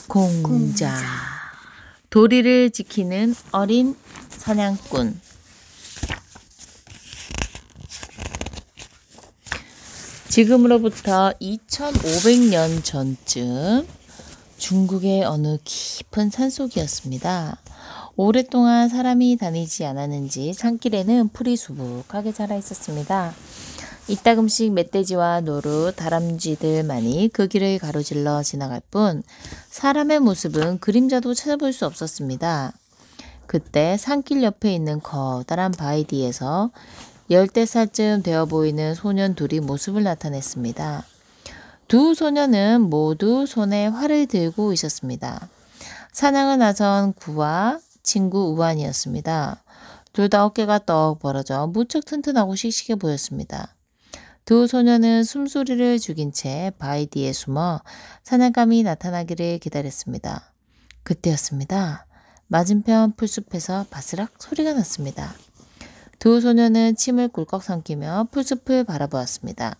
공자. 도리를 지키는 어린 사냥꾼. 지금으로부터 2500년 전쯤 중국의 어느 깊은 산속이었습니다. 오랫동안 사람이 다니지 않았는지 산길에는 풀이 수북하게 자라 있었습니다. 이따금씩 멧돼지와 노루, 다람쥐들만이 그 길을 가로질러 지나갈 뿐 사람의 모습은 그림자도 찾아볼 수 없었습니다. 그때 산길 옆에 있는 커다란 바위 뒤에서 10대살쯤 되어 보이는 소년 둘이 모습을 나타냈습니다. 두 소년은 모두 손에 활을 들고 있었습니다. 사냥을 나선 구와 친구 우환이었습니다. 둘 다 어깨가 떡 벌어져 무척 튼튼하고 씩씩해 보였습니다. 두 소년은 숨소리를 죽인 채 바위 뒤에 숨어 사냥감이 나타나기를 기다렸습니다. 그때였습니다. 맞은편 풀숲에서 바스락 소리가 났습니다. 두 소년은 침을 꿀꺽 삼키며 풀숲을 바라보았습니다.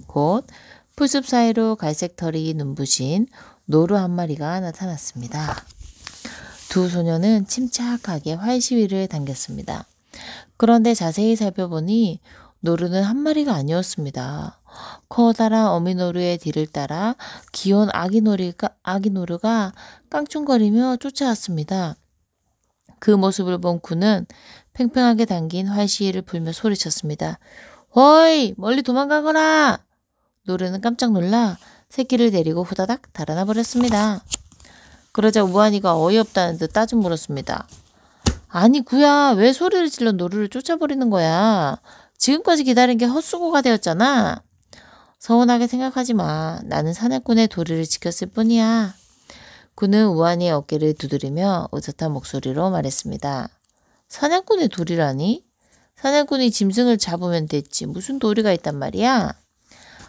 곧 풀숲 사이로 갈색 털이 눈부신 노루 한 마리가 나타났습니다. 두 소년은 침착하게 활 시위를 당겼습니다. 그런데 자세히 살펴보니 노루는 한 마리가 아니었습니다. 커다란 어미노루의 뒤를 따라 귀여운 아기 노루가 깡충거리며 쫓아왔습니다. 그 모습을 본 구는 팽팽하게 당긴 활시위를 풀며 소리쳤습니다. 허이! 멀리 도망가거라! 노루는 깜짝 놀라 새끼를 데리고 후다닥 달아나 버렸습니다. 그러자 우환이가 어이없다는 듯 따져 물었습니다. 아니 구야, 왜 소리를 질러 노루를 쫓아버리는 거야? 지금까지 기다린 게 헛수고가 되었잖아. 서운하게 생각하지 마. 나는 사냥꾼의 도리를 지켰을 뿐이야. 구는 우환이의 어깨를 두드리며 의젓한 목소리로 말했습니다. 사냥꾼의 도리라니? 사냥꾼이 짐승을 잡으면 됐지. 무슨 도리가 있단 말이야?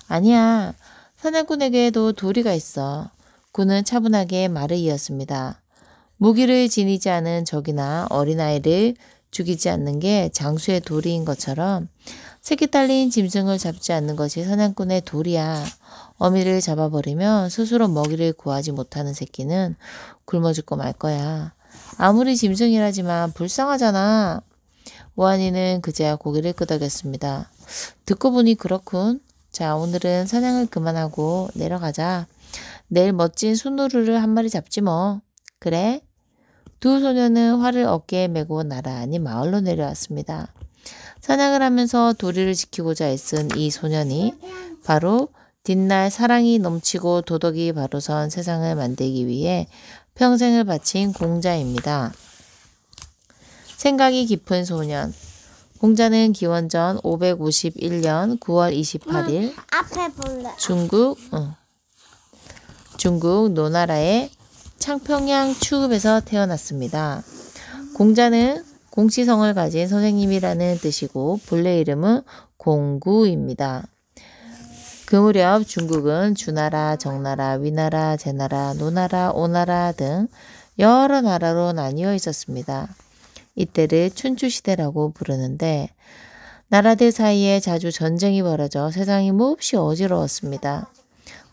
아니야. 사냥꾼에게도 도리가 있어. 구는 차분하게 말을 이었습니다. 무기를 지니지 않은 적이나 어린아이를 죽이지 않는 게 장수의 도리인 것처럼 새끼 딸린 짐승을 잡지 않는 것이 사냥꾼의 도리야. 어미를 잡아버리면 스스로 먹이를 구하지 못하는 새끼는 굶어 죽고 말 거야. 아무리 짐승이라지만 불쌍하잖아. 우환이는 그제야 고개를 끄덕였습니다. 듣고 보니 그렇군. 자, 오늘은 사냥을 그만하고 내려가자. 내일 멋진 순노루를 한 마리 잡지 뭐. 그래? 두 소년은 활을 어깨에 메고 나란히 마을로 내려왔습니다. 사냥을 하면서 도리를 지키고자 애쓴 이 소년이 바로 뒷날 사랑이 넘치고 도덕이 바로 선 세상을 만들기 위해 평생을 바친 공자입니다. 생각이 깊은 소년. 공자는 기원전 551년 9월 28일 중국 노나라의 창평양 추읍에서 태어났습니다. 공자는 공시성을 가진 선생님이라는 뜻이고 본래 이름은 공구입니다. 그 무렵 중국은 주나라, 정나라, 위나라, 제나라, 노나라, 오나라 등 여러 나라로 나뉘어 있었습니다. 이때를 춘추시대라고 부르는데 나라들 사이에 자주 전쟁이 벌어져 세상이 몹시 어지러웠습니다.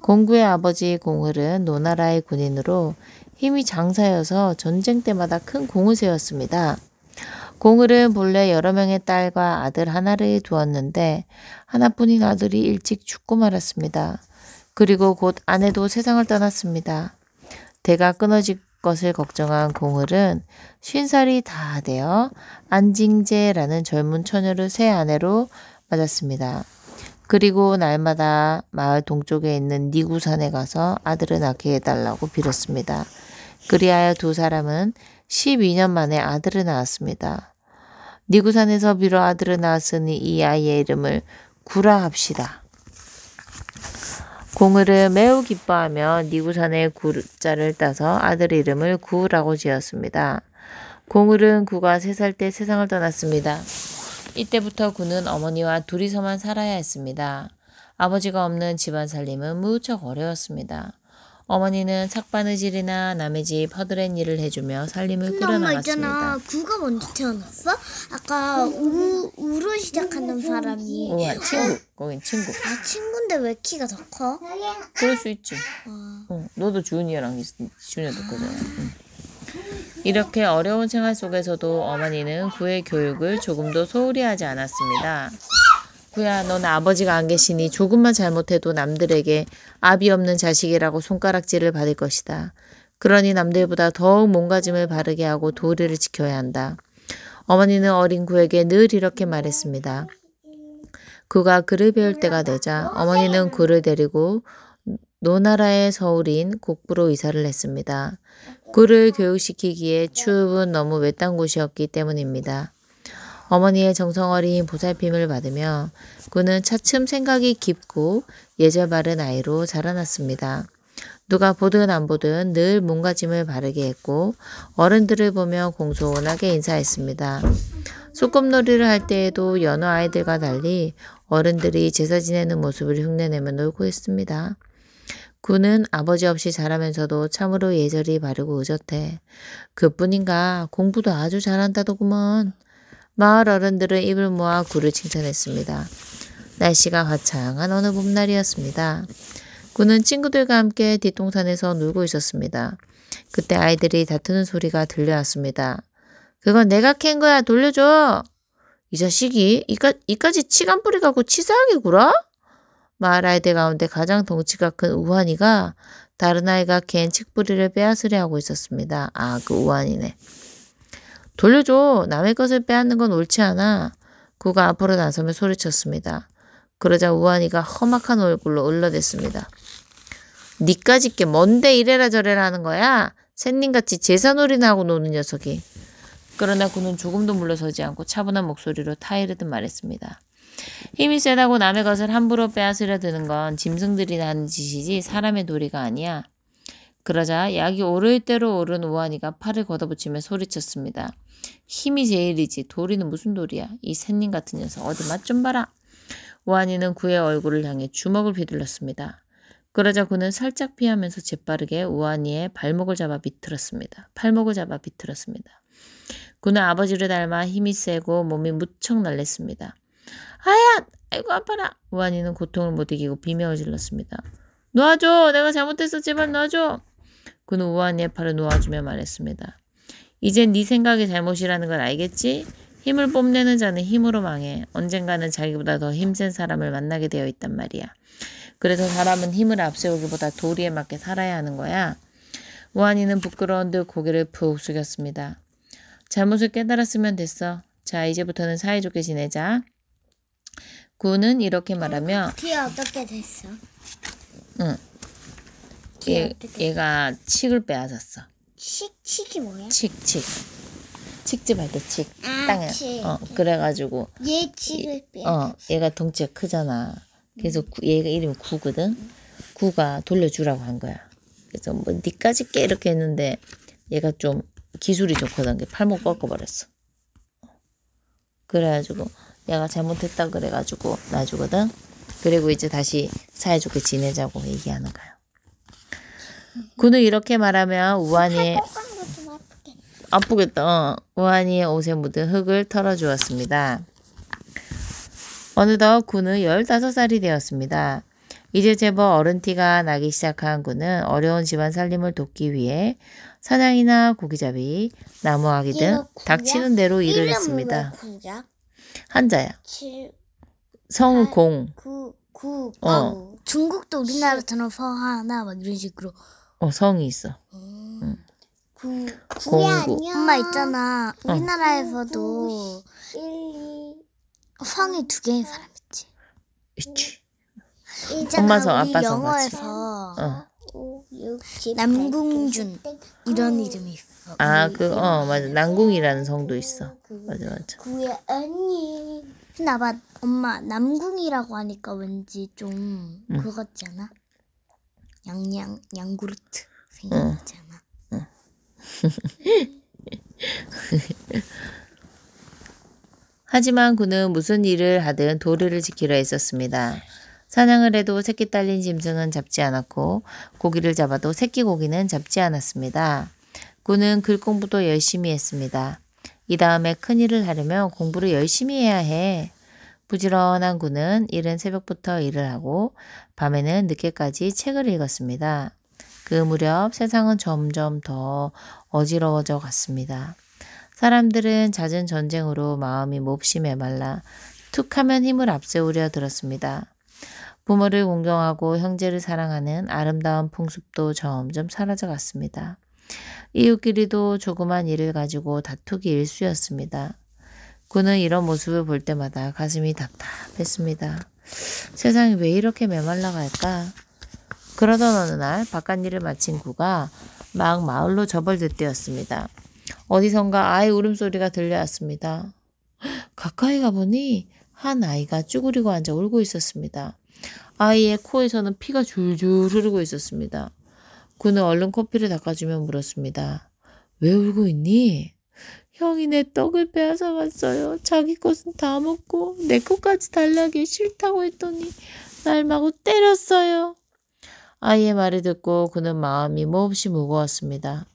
공구의 아버지 공을은 노나라의 군인으로 힘이 장사여서 전쟁 때마다 큰 공을 세웠습니다. 공을은 본래 여러 명의 딸과 아들 하나를 두었는데 하나뿐인 아들이 일찍 죽고 말았습니다. 그리고 곧 아내도 세상을 떠났습니다. 대가 끊어질 것을 걱정한 공을은 50살이 다 되어 안징제라는 젊은 처녀를 새 아내로 맞았습니다. 그리고 날마다 마을 동쪽에 있는 니구산에 가서 아들을 낳게 해달라고 빌었습니다. 그리하여 두 사람은 12년 만에 아들을 낳았습니다. 니구산에서 비로 아들을 낳았으니 이 아이의 이름을 구라 합시다. 공을은 매우 기뻐하며 니구산의 구자를 따서 아들 이름을 구라고 지었습니다. 공을은 구가 3살 때 세상을 떠났습니다. 이때부터 구는 어머니와 둘이서만 살아야 했습니다. 아버지가 없는 집안 살림은 무척 어려웠습니다. 어머니는 삭바느질이나 남의 집 허드렛 일을 해주며 살림을 꾸려나갔습니다. 있잖아. 구가 먼저 태어났어? 아까 우로 시작하는 사람이. 우와, 친구. 거긴 친구. 아, 친구인데 왜 키가 더 커? 그럴 수 있지. 너도 주니어랑 주니어도 거잖아. 이렇게 어려운 생활 속에서도 어머니는 구의 교육을 조금도 소홀히 하지 않았습니다. 구야, 넌 아버지가 안 계시니 조금만 잘못해도 남들에게 아비 없는 자식이라고 손가락질을 받을 것이다. 그러니 남들보다 더욱 몸가짐을 바르게 하고 도리를 지켜야 한다. 어머니는 어린 구에게 늘 이렇게 말했습니다. 구가 글을 배울 때가 되자 어머니는 구를 데리고 노나라의 서울인 곡부로 이사를 했습니다. 구를 교육시키기에 추읍은 너무 외딴 곳이었기 때문입니다. 어머니의 정성어린 보살핌을 받으며 구는 차츰 생각이 깊고 예절 바른 아이로 자라났습니다. 누가 보든 안 보든 늘 몸가짐을 바르게 했고 어른들을 보며 공손하게 인사했습니다. 소꿉놀이를 할 때에도 여느 아이들과 달리 어른들이 제사 지내는 모습을 흉내내며 놀고 있습니다. 구는 아버지 없이 자라면서도 참으로 예절이 바르고 의젓해. 그뿐인가 공부도 아주 잘한다더구먼. 마을 어른들은 입을 모아 구를 칭찬했습니다. 날씨가 화창한 어느 봄날이었습니다. 구는 친구들과 함께 뒷동산에서 놀고 있었습니다. 그때 아이들이 다투는 소리가 들려왔습니다. 그건 내가 캔 거야. 돌려줘. 이 자식이 이까지 치간 뿌리 갖고 치사하게 굴어? 마을 아이들 가운데 가장 덩치가 큰 우환이가 다른 아이가 캔 칡뿌리를 빼앗으려 하고 있었습니다. 아, 그 우환이네. 돌려줘. 남의 것을 빼앗는 건 옳지 않아. 구가 앞으로 나서며 소리쳤습니다. 그러자 우환이가 험악한 얼굴로 을러댔습니다. 니까짓 게 뭔데 이래라 저래라 하는 거야? 샌님같이 제사놀이나 하고 노는 녀석이. 그러나 구는 조금도 물러서지 않고 차분한 목소리로 타이르듯 말했습니다. 힘이 세다고 남의 것을 함부로 빼앗으려 드는 건 짐승들이 하는 짓이지 사람의 도리가 아니야. 그러자 약이 오를 대로 오른 우환이가 팔을 걷어붙이며 소리쳤습니다. 힘이 제일이지 도리는 무슨 도리야. 이 샌님 같은 녀석 어디 맛 좀 봐라. 우환이는 구의 얼굴을 향해 주먹을 휘둘렀습니다. 그러자 구는 살짝 피하면서 재빠르게 우환이의 발목을 잡아 비틀었습니다. 팔목을 잡아 비틀었습니다. 구는 아버지를 닮아 힘이 세고 몸이 무척 날랬습니다. 아야! 아이고 아파라! 우환이는 고통을 못 이기고 비명을 질렀습니다. 놓아줘! 내가 잘못했어. 제발 놔줘! 구는 우환이의 팔을 놓아주며 말했습니다. 이젠 네 생각이 잘못이라는 걸 알겠지? 힘을 뽐내는 자는 힘으로 망해. 언젠가는 자기보다 더 힘센 사람을 만나게 되어 있단 말이야. 그래서 사람은 힘을 앞세우기보다 도리에 맞게 살아야 하는 거야. 우환이는 부끄러운 듯 고개를 푹 숙였습니다. 잘못을 깨달았으면 됐어. 자, 이제부터는 사이좋게 지내자. 구는 이렇게 말하며 뒤에 어떻게 됐어? 응. 얘가 칡을 빼앗았어. 칙이 뭐야? 칡. 칡즙 할 때 칡. 아, 땅에. 칡. 얘 그래가지고 칙을 빼. 얘가 덩치가 크잖아. 그래서 얘가 이름이 구거든. 구가 돌려주라고 한 거야. 그래서 뭐 니까지 깨 이렇게 했는데 얘가 좀 기술이 좋거든. 팔목 꺾어버렸어. 그래가지고 얘가 잘못했다 그래가지고 놔주거든. 그리고 이제 다시 사이좋게 지내자고 얘기하는 거야. 구는 이렇게 말하면 우환이의 아프겠다. 우환이의 옷에 묻은 흙을 털어주었습니다. 어느덧 구는 15살이 되었습니다. 이제 제법 어른티가 나기 시작한 구는 어려운 집안 살림을 돕기 위해 사냥이나 고기잡이, 나무하기 등 닥치는 대로 일을 했습니다. 한자야. 성은 공. 중국도 우리나라처럼 서하나 막 이런 식으로. 성이 있어. 공구. 엄마 있잖아. 우리나라에서도 성이 2개인 사람 있지. 있지. 있잖아, 엄마 성, 우리 아빠 성 같이. 영어에서 남궁준 이런 이름이 있어. 맞아. 남궁이라는 성도 있어. 맞아. 근데 아마 엄마 남궁이라고 하니까 왠지 좀 그거 같지 않아? 양구르트 생각나지 않아? 하지만 그는 무슨 일을 하든 도리를 지키려 했었습니다. 사냥을 해도 새끼 딸린 짐승은 잡지 않았고 고기를 잡아도 새끼 고기는 잡지 않았습니다. 그는 글 공부도 열심히 했습니다. 이 다음에 큰일을 하려면 공부를 열심히 해야 해. 부지런한 구는 이른 새벽부터 일을 하고 밤에는 늦게까지 책을 읽었습니다. 그 무렵 세상은 점점 더 어지러워져 갔습니다. 사람들은 잦은 전쟁으로 마음이 몹시 메말라 툭하면 힘을 앞세우려 들었습니다. 부모를 공경하고 형제를 사랑하는 아름다운 풍습도 점점 사라져 갔습니다. 이웃끼리도 조그만 일을 가지고 다투기 일쑤였습니다. 그는 이런 모습을 볼 때마다 가슴이 답답했습니다. 세상이 왜 이렇게 메말라 갈까? 그러던 어느 날 바깥일을 마친 구가 막 마을로 접어들 때였습니다. 어디선가 아이 울음소리가 들려왔습니다. 가까이 가보니 한 아이가 쭈그리고 앉아 울고 있었습니다. 아이의 코에서는 피가 줄줄 흐르고 있었습니다. 그는 얼른 코피를 닦아주며 물었습니다. 왜 울고 있니? 형이 내 떡을 빼앗아갔어요. 자기 것은 다 먹고 내 것까지 달라기 싫다고 했더니 날 마구 때렸어요. 아이의 말을 듣고 그는 마음이 몹시 무거웠습니다.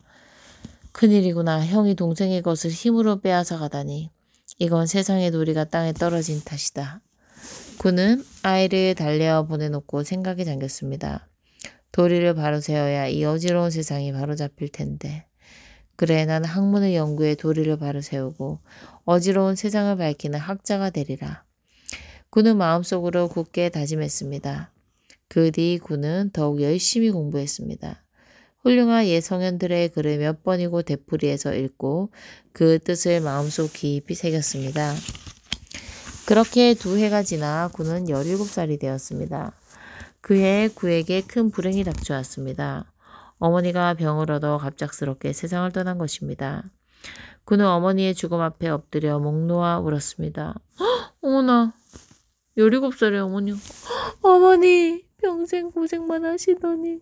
큰일이구나. 형이 동생의 것을 힘으로 빼앗아가다니. 이건 세상의 도리가 땅에 떨어진 탓이다. 그는 아이를 달래어 보내놓고 생각에 잠겼습니다. 도리를 바로 세워야 이 어지러운 세상이 바로잡힐 텐데. 그래, 나는 학문을 연구해 도리를 바로 세우고 어지러운 세상을 밝히는 학자가 되리라. 그는 마음속으로 굳게 다짐했습니다. 그 뒤 그는 더욱 열심히 공부했습니다. 훌륭한 예성현들의 글을 몇 번이고 되풀이해서 읽고 그 뜻을 마음속 깊이 새겼습니다. 그렇게 2해가 지나 그는 17살이 되었습니다. 그해 그에게 큰 불행이 닥쳐왔습니다. 어머니가 병을 얻어 갑작스럽게 세상을 떠난 것입니다. 그는 어머니의 죽음 앞에 엎드려 목 놓아 울었습니다. 어머나, 17살의 어머니. 어머니, 평생 고생만 하시더니.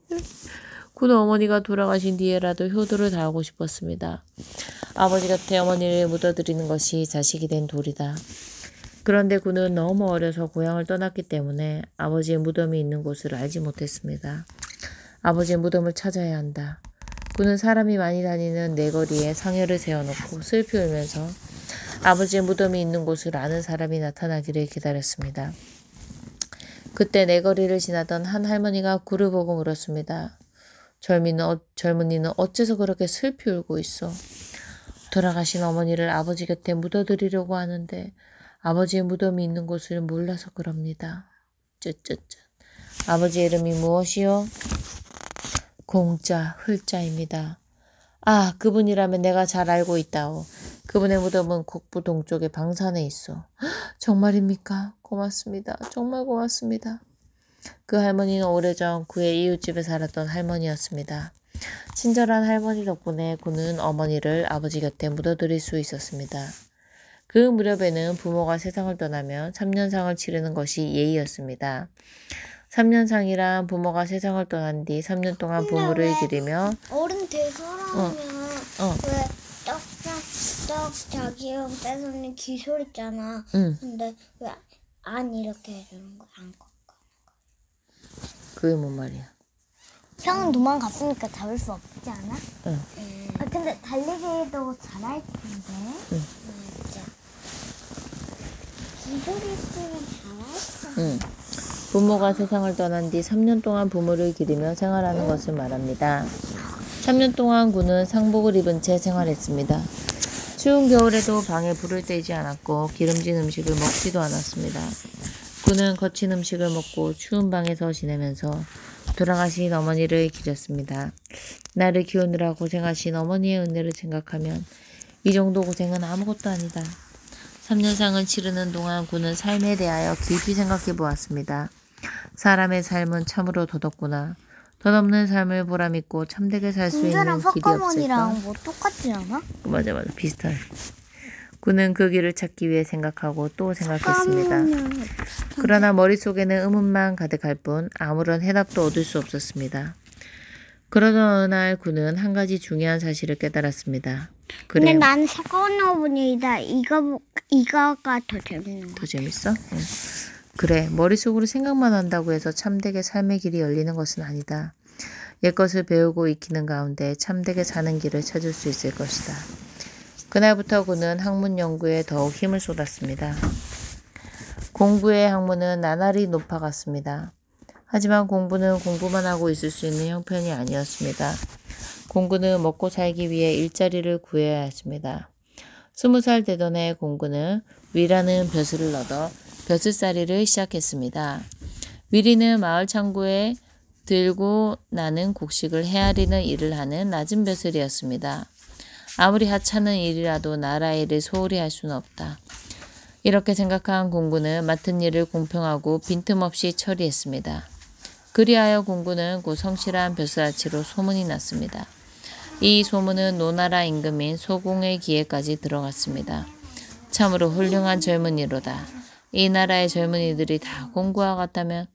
그는 어머니가 돌아가신 뒤에라도 효도를 다하고 싶었습니다. 아버지 곁에 어머니를 묻어드리는 것이 자식이 된 도리다. 그런데 그는 너무 어려서 고향을 떠났기 때문에 아버지의 무덤이 있는 곳을 알지 못했습니다. 아버지의 무덤을 찾아야 한다. 그는 사람이 많이 다니는 내거리에 상여를 세워놓고 슬피 울면서 아버지의 무덤이 있는 곳을 아는 사람이 나타나기를 기다렸습니다. 그때 내거리를 지나던 한 할머니가 그를 보고 물었습니다. 젊은이는 어째서 그렇게 슬피 울고 있어? 돌아가신 어머니를 아버지 곁에 묻어드리려고 하는데 아버지의 무덤이 있는 곳을 몰라서 그럽니다. 쯧쯧쯧. 아버지의 이름이 무엇이요? 공자, 흘자입니다. 아, 그분이라면 내가 잘 알고 있다오. 그분의 무덤은 국부 동쪽의 방산에 있어. 정말입니까? 고맙습니다. 정말 고맙습니다. 그 할머니는 오래전 그의 이웃집에 살았던 할머니였습니다. 친절한 할머니 덕분에 그는 어머니를 아버지 곁에 묻어드릴 수 있었습니다. 그 무렵에는 부모가 세상을 떠나면 3년상을 치르는 것이 예의였습니다. 3년상이란 부모가 세상을 떠난 뒤 3년 동안 부모를 기리며 어른 돼서라면 왜 떡 자기 형 뺏어는 기술 있잖아. 근데 왜 안 이렇게 해주는 거야? 안 꺾어. 그게 뭔 말이야? 형은 도망갔으니까 잡을 수 없지 않아? 응. 아, 근데 달리기도 잘할 텐데. 진짜. 기술 있으면 잘할 텐데. 부모가 세상을 떠난 뒤 3년 동안 부모를 기리며 생활하는 것을 말합니다. 3년 동안 그는 상복을 입은 채 생활했습니다. 추운 겨울에도 방에 불을 떼지 않았고 기름진 음식을 먹지도 않았습니다. 그는 거친 음식을 먹고 추운 방에서 지내면서 돌아가신 어머니를 기렸습니다. 나를 키우느라 고생하신 어머니의 은혜를 생각하면 이 정도 고생은 아무것도 아니다. 3년상을 치르는 동안 그는 삶에 대하여 깊이 생각해 보았습니다. 사람의 삶은 참으로 덧없구나. 덧없는 삶을 보람있고 참되게 살 수 있는 길이 없을까? 석가모니랑 뭐 똑같지 않아? 맞아 비슷해. 그는 그 길을 찾기 위해 생각하고 또 생각했습니다. 그러나 머릿속에는 의문만 가득할 뿐 아무런 해답도 얻을 수 없었습니다. 그러던 어느 날 그는 한 가지 중요한 사실을 깨달았습니다. 그래. 근데 나는 석가모니다. 이거가 더 재밌는 거. 더 재밌어? 응. 그래, 머릿속으로 생각만 한다고 해서 참되게 삶의 길이 열리는 것은 아니다. 옛것을 배우고 익히는 가운데 참되게 사는 길을 찾을 수 있을 것이다. 그날부터 그는 학문 연구에 더욱 힘을 쏟았습니다. 공부의 학문은 나날이 높아갔습니다. 하지만 공부는 공부만 하고 있을 수 있는 형편이 아니었습니다. 공구는 먹고 살기 위해 일자리를 구해야 했습니다. 20살 되던 해 공구는 위라는 벼슬을 얻어 벼슬살이를 시작했습니다. 위리는 마을 창고에 들고 나는 곡식을 헤아리는 일을 하는 낮은 벼슬이었습니다. 아무리 하찮은 일이라도 나라의 일을 소홀히 할 수는 없다. 이렇게 생각한 공구는 맡은 일을 공평하고 빈틈없이 처리했습니다. 그리하여 공구는 곧 성실한 벼슬아치로 소문이 났습니다. 이 소문은 노나라 임금인 소공의 귀에까지 들어갔습니다. 참으로 훌륭한 젊은이로다. 이 나라의 젊은이들이 다 공구와 같다면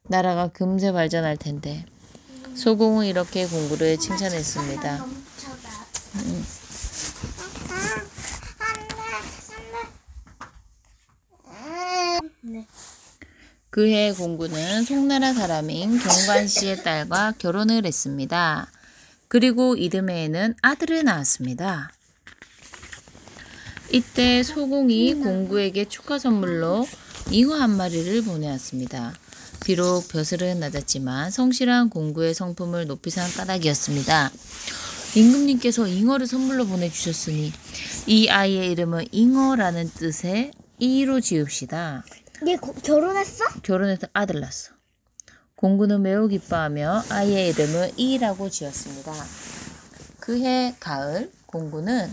나라가 금세 발전할 텐데. 소공은 이렇게 공구를 칭찬했습니다. 그해 공구는 송나라 사람인 경관씨의 딸과 결혼을 했습니다. 그리고 이듬해에는 아들을 낳았습니다. 이때 소공이 공구에게 축하 선물로 잉어 한 마리를 보내왔습니다. 비록 벼슬은 낮았지만 성실한 공구의 성품을 높이 산 까닭이었습니다. 임금님께서 잉어를 선물로 보내주셨으니 이 아이의 이름은 잉어라는 뜻의 이로 지읍시다. 얘 결혼했어? 결혼해서 아들 낳았어. 공구는 매우 기뻐하며 아이의 이름을 이라고 지었습니다. 그해 가을 공구는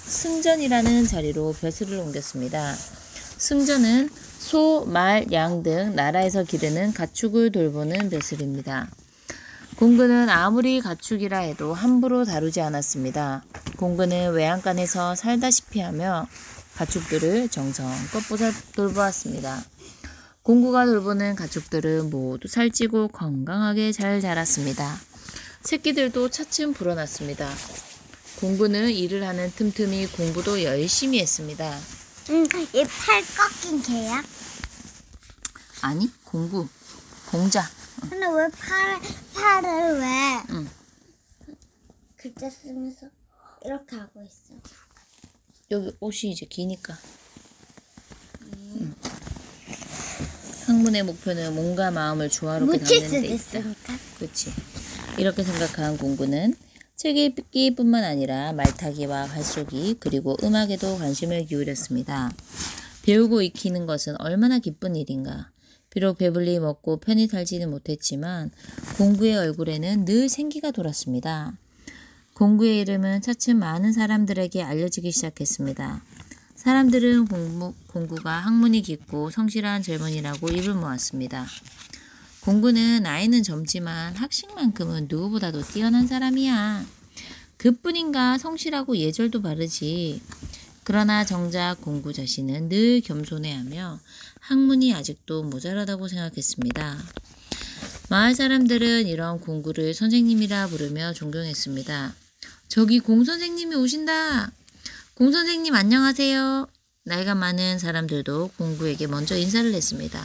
승전이라는 자리로 벼슬을 옮겼습니다. 승전은 소, 말, 양 등 나라에서 기르는 가축을 돌보는 벼슬입니다. 공구는 아무리 가축이라 해도 함부로 다루지 않았습니다. 공구는 외양간에서 살다시피 하며 가축들을 정성껏 돌보았습니다. 공구가 돌보는 가축들은 모두 살찌고 건강하게 잘 자랐습니다. 새끼들도 차츰 불어났습니다. 공구는 일을 하는 틈틈이 공부도 열심히 했습니다. 얘 팔 꺾인 개야? 아니, 공구, 공자. 근데 왜 팔을 왜 응. 글자 쓰면서 이렇게 하고 있어? 여기 옷이 이제 기니까. 학문의 목표는 몸과 마음을 조화롭게 담는 데 있다. 그렇지. 이렇게 생각한 공구는 책 읽기뿐만 아니라 말타기와 활쏘기 그리고 음악에도 관심을 기울였습니다. 배우고 익히는 것은 얼마나 기쁜 일인가. 비록 배불리 먹고 편히 살지는 못했지만 공구의 얼굴에는 늘 생기가 돌았습니다. 공구의 이름은 차츰 많은 사람들에게 알려지기 시작했습니다. 사람들은 공구가 학문이 깊고 성실한 젊은이라고 입을 모았습니다. 공구는 나이는 젊지만 학식만큼은 누구보다도 뛰어난 사람이야. 그뿐인가 성실하고 예절도 바르지. 그러나 정작 공구 자신은 늘 겸손해하며 학문이 아직도 모자라다고 생각했습니다. 마을 사람들은 이런 공구를 선생님이라 부르며 존경했습니다. 저기 공 선생님이 오신다. 공 선생님 안녕하세요. 나이가 많은 사람들도 공구에게 먼저 인사를 했습니다.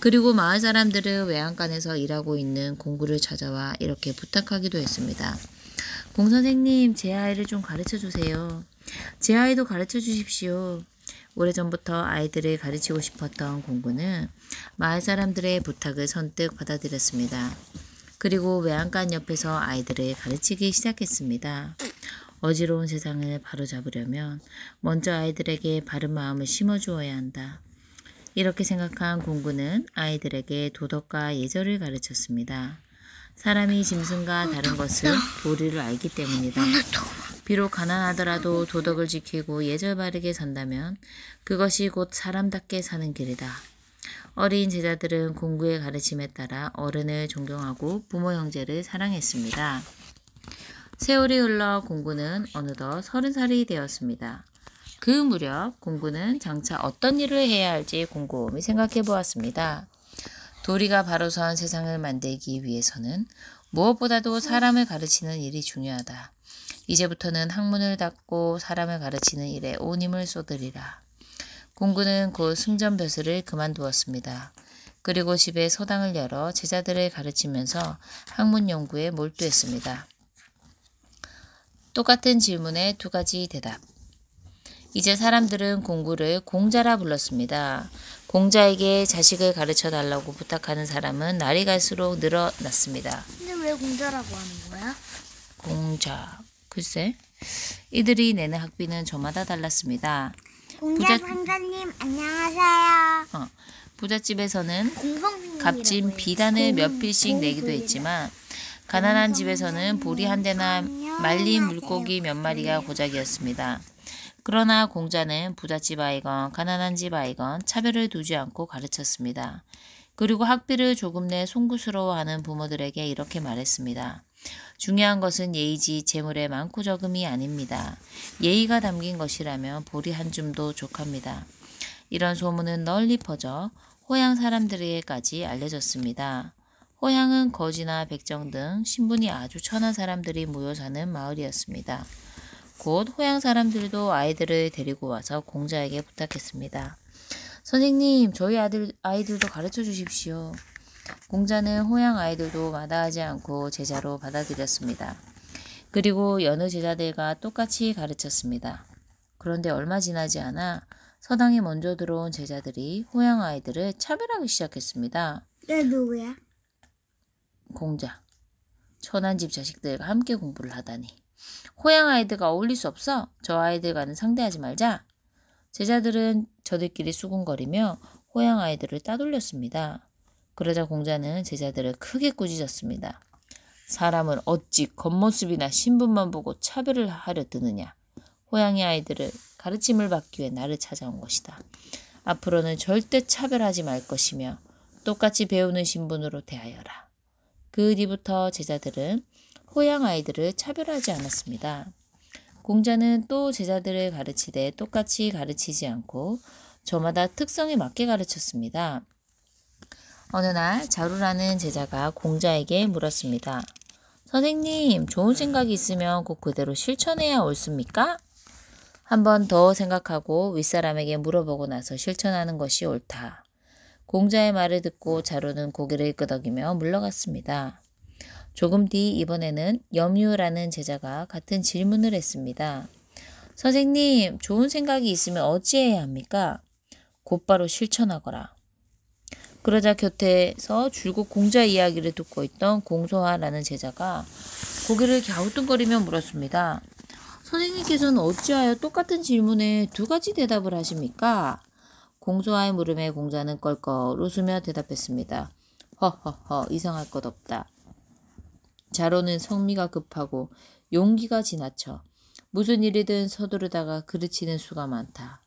그리고 마을 사람들은 외양간에서 일하고 있는 공구를 찾아와 이렇게 부탁하기도 했습니다. 공 선생님, 제 아이를 좀 가르쳐 주세요. 제 아이도 가르쳐 주십시오. 오래전부터 아이들을 가르치고 싶었던 공구는 마을 사람들의 부탁을 선뜻 받아들였습니다. 그리고 외양간 옆에서 아이들을 가르치기 시작했습니다. 어지러운 세상을 바로잡으려면 먼저 아이들에게 바른 마음을 심어주어야 한다. 이렇게 생각한 공구는 아이들에게 도덕과 예절을 가르쳤습니다. 사람이 짐승과 다른 것을 도리를 알기 때문이다. 비록 가난하더라도 도덕을 지키고 예절 바르게 산다면 그것이 곧 사람답게 사는 길이다. 어린 제자들은 공구의 가르침에 따라 어른을 존경하고 부모 형제를 사랑했습니다. 세월이 흘러 공구는 어느덧 30살이 되었습니다. 그 무렵 공구는 장차 어떤 일을 해야 할지 곰곰이 생각해 보았습니다. 도리가 바로 선 세상을 만들기 위해서는 무엇보다도 사람을 가르치는 일이 중요하다. 이제부터는 학문을 닦고 사람을 가르치는 일에 온 힘을 쏟으리라. 공구는 곧 승전벼슬을 그만두었습니다. 그리고 집에 서당을 열어 제자들을 가르치면서 학문 연구에 몰두했습니다. 똑같은 질문에 2가지 대답. 이제 사람들은 공구를 공자라 불렀습니다. 공자에게 자식을 가르쳐 달라고 부탁하는 사람은 날이 갈수록 늘어났습니다. 근데 왜 공자라고 하는 거야? 공자. 글쎄. 이들이 내는 학비는 저마다 달랐습니다. 공자 상자님 안녕하세요. 부잣집에서는 공성생님이라고 값진 해요. 비단을 몇 필씩 내기도 했지만 가난한 집에서는 보리 한 대나 말린 물고기 몇 마리가 고작이었습니다. 그러나 공자는 부잣집 아이건 가난한 집 아이건 차별을 두지 않고 가르쳤습니다. 그리고 학비를 조금 내 송구스러워하는 부모들에게 이렇게 말했습니다. 중요한 것은 예의지 재물의 많고 적음이 아닙니다. 예의가 담긴 것이라면 보리 한 줌도 족합니다. 이런 소문은 널리 퍼져 호양 사람들에게까지 알려졌습니다. 호양은 거지나 백정 등 신분이 아주 천한 사람들이 모여 사는 마을이었습니다. 곧 호양 사람들도 아이들을 데리고 와서 공자에게 부탁했습니다. 선생님, 저희 아이들도 가르쳐 주십시오. 공자는 호양 아이들도 마다하지 않고 제자로 받아들였습니다. 그리고 여느 제자들과 똑같이 가르쳤습니다. 그런데 얼마 지나지 않아 서당에 먼저 들어온 제자들이 호양 아이들을 차별하기 시작했습니다. 내 누구야? 공자. 천한 집 자식들과 함께 공부를 하다니. 호양 아이들과 어울릴 수 없어. 저 아이들과는 상대하지 말자. 제자들은 저들끼리 수군거리며 호양 아이들을 따돌렸습니다. 그러자 공자는 제자들을 크게 꾸짖었습니다. 사람은 어찌 겉모습이나 신분만 보고 차별을 하려 드느냐. 호양의 아이들을 가르침을 받기 위해 나를 찾아온 것이다. 앞으로는 절대 차별하지 말 것이며 똑같이 배우는 신분으로 대하여라. 그 뒤부터 제자들은 호양 아이들을 차별하지 않았습니다. 공자는 또 제자들을 가르치되 똑같이 가르치지 않고 저마다 특성에 맞게 가르쳤습니다. 어느 날 자루라는 제자가 공자에게 물었습니다. 선생님, 좋은 생각이 있으면 꼭 그대로 실천해야 옳습니까? 한 번 더 생각하고 윗사람에게 물어보고 나서 실천하는 것이 옳다. 공자의 말을 듣고 자루는 고개를 끄덕이며 물러갔습니다. 조금 뒤 이번에는 염유라는 제자가 같은 질문을 했습니다. 선생님, 좋은 생각이 있으면 어찌해야 합니까? 곧바로 실천하거라. 그러자 곁에서 줄곧 공자 이야기를 듣고 있던 공소하라는 제자가 고개를 갸우뚱거리며 물었습니다. 선생님께서는 어찌하여 똑같은 질문에 두 가지 대답을 하십니까? 공소하의 물음에 공자는 껄껄 웃으며 대답했습니다. 허허허, 이상할 것 없다. 자로는 성미가 급하고 용기가 지나쳐 무슨 일이든 서두르다가 그르치는 수가 많다.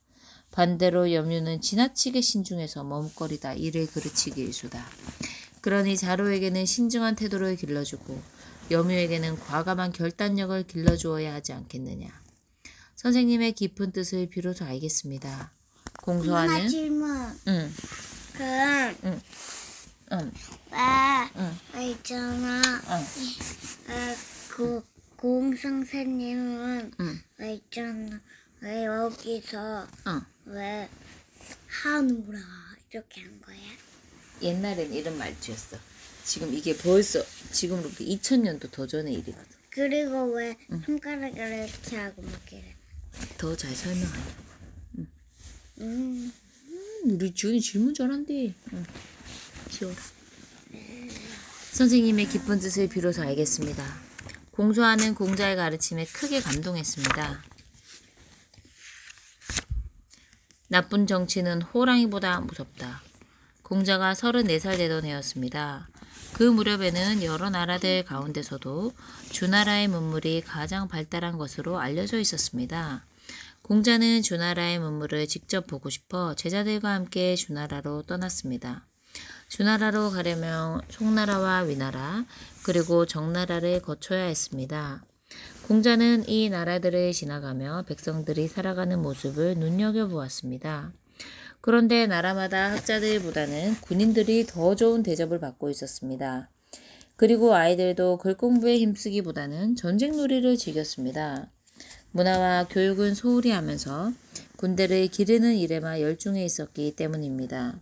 반대로 염유는 지나치게 신중해서 머뭇거리다 일을 그르치기 일수다. 그러니 자로에게는 신중한 태도를 길러주고 염유에게는 과감한 결단력을 길러주어야 하지 않겠느냐. 선생님의 깊은 뜻을 비로소 알겠습니다. 공소하는 질문. 응. 왜 있잖아. 그 공선생님은 왜 있잖아. 왜 여기서 왜 한우라 이렇게 한 거야? 옛날엔 이런 말투였어. 지금 이게 벌써 지금으로부터 2000년도 더 전의 일이거든. 그리고 왜 손가락을 이렇게 하고 먹기를? 더 잘 설명하냐. 우리 지훈이 질문 잘한대. 귀여워. 선생님의 깊은 뜻을 비로소 알겠습니다. 공소하는 공자의 가르침에 크게 감동했습니다. 나쁜 정치는 호랑이보다 무섭다. 공자가 34살 되던 해였습니다. 그 무렵에는 여러 나라들 가운데서도 주나라의 문물이 가장 발달한 것으로 알려져 있었습니다. 공자는 주나라의 문물을 직접 보고 싶어 제자들과 함께 주나라로 떠났습니다. 주나라로 가려면 송나라와 위나라 그리고 정나라를 거쳐야 했습니다. 공자는 이 나라들을 지나가며 백성들이 살아가는 모습을 눈여겨보았습니다. 그런데 나라마다 학자들보다는 군인들이 더 좋은 대접을 받고 있었습니다. 그리고 아이들도 글 공부에 힘쓰기보다는 전쟁놀이를 즐겼습니다. 문화와 교육은 소홀히 하면서 군대를 기르는 일에만 열중해 있었기 때문입니다.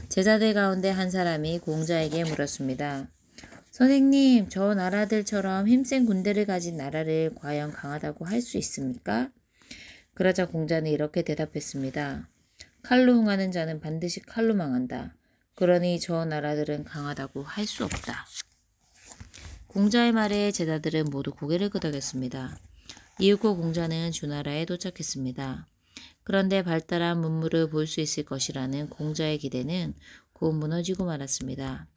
제자들 가운데 한 사람이 공자에게 물었습니다. 선생님, 저 나라들처럼 힘센 군대를 가진 나라를 과연 강하다고 할 수 있습니까? 그러자 공자는 이렇게 대답했습니다. 칼로 흥하는 자는 반드시 칼로 망한다. 그러니 저 나라들은 강하다고 할 수 없다. 공자의 말에 제자들은 모두 고개를 끄덕였습니다. 이윽고 공자는 주나라에 도착했습니다. 그런데 발달한 문물을 볼 수 있을 것이라는 공자의 기대는 곧 무너지고 말았습니다.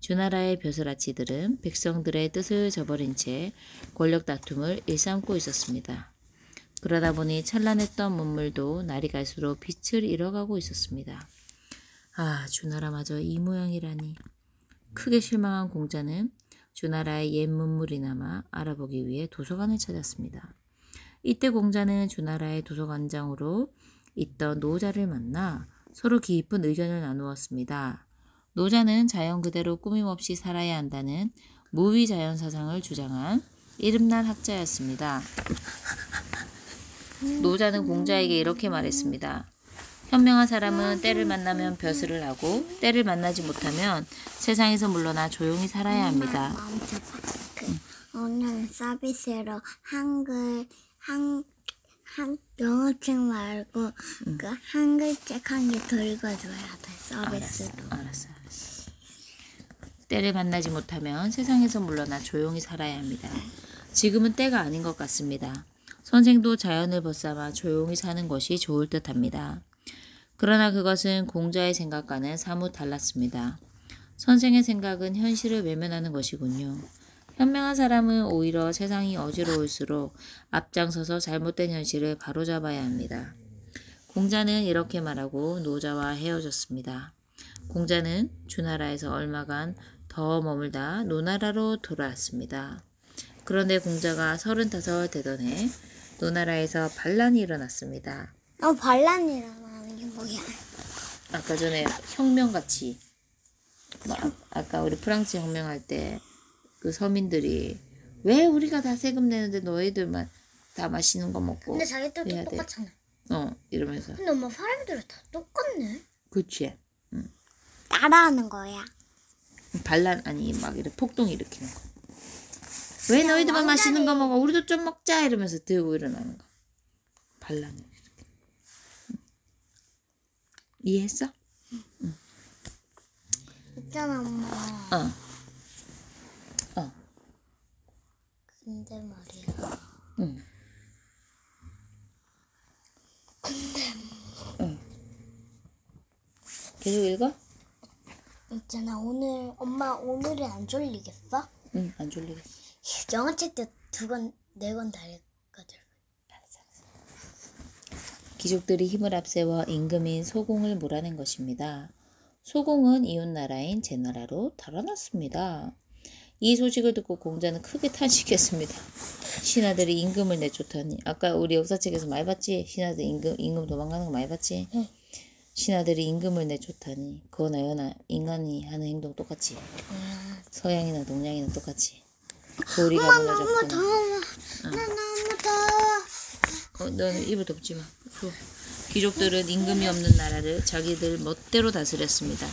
주나라의 벼슬아치들은 백성들의 뜻을 저버린 채 권력 다툼을 일삼고 있었습니다. 그러다 보니 찬란했던 문물도 날이 갈수록 빛을 잃어가고 있었습니다. 아, 주나라마저 이 모양이라니. 크게 실망한 공자는 주나라의 옛 문물이나마 알아보기 위해 도서관을 찾았습니다. 이때 공자는 주나라의 도서관장으로 있던 노자를 만나 서로 깊은 의견을 나누었습니다. 노자는 자연 그대로 꾸밈없이 살아야 한다는 무위자연 사상을 주장한 이름난 학자였습니다. 노자는 공자에게 이렇게 말했습니다. 현명한 사람은 때를 만나면 벼슬을 하고 때를 만나지 못하면 세상에서 물러나 조용히 살아야 합니다. 오늘 서비스로 영어책 말고 그 한글책 한 개 더 읽어줘야 돼. 서비스로. 알았어. 때를 만나지 못하면 세상에서 물러나 조용히 살아야 합니다. 지금은 때가 아닌 것 같습니다. 선생도 자연을 벗삼아 조용히 사는 것이 좋을 듯합니다. 그러나 그것은 공자의 생각과는 사뭇 달랐습니다. 선생의 생각은 현실을 외면하는 것이군요. 현명한 사람은 오히려 세상이 어지러울수록 앞장서서 잘못된 현실을 바로잡아야 합니다. 공자는 이렇게 말하고 노자와 헤어졌습니다. 공자는 주나라에서 얼마간 더 머물다 노나라로 돌아왔습니다. 그런데 공자가 35 되던 해 노나라에서 반란이 일어났습니다. 반란이라는 게 뭐야? 아까 전에 혁명같이 아까 우리 프랑스 혁명할 때 그 서민들이 왜 우리가 다 세금 내는데 너희들만 다 맛있는 거 먹고 근데 자기들도 해야 돼? 똑같잖아. 이러면서. 근데 엄마 사람들은 다 똑같네. 그치. 따라하는 거야. 반란 아니 막 이렇게 폭동 일으키는 거. 왜 너희들만 맛있는 거 먹어? 우리도 좀 먹자 이러면서 들고 일어나는 거. 반란을 이렇게. 이해했어? 있잖아 엄마. 근데 말이야. 계속 읽어? 있잖아 엄마 오늘은 안 졸리겠어? 응, 안 졸리겠어. 영어책도 2권 4권 다 읽거든. 귀족들이 힘을 앞세워 임금인 소공을 몰아낸 것입니다. 소공은 이웃나라인 제나라로 달아났습니다. 이 소식을 듣고 공자는 크게 탄식했습니다. 신하들이 임금을 내쫓다니. 아까 우리 역사책에서 많이 봤지? 신하들 임금 도망가는 거 많이 봤지? 응. 신하들이 임금을 내쫓다니. 그거나 여나 인간이 하는 행동 똑같지? 서양이나 동양이나 똑같지? 도리가 무너졌구나. 나 너무 더워. 너는 입을 덮지 마. 귀족들은 임금이 없는 나라를 자기들 멋대로 다스렸습니다.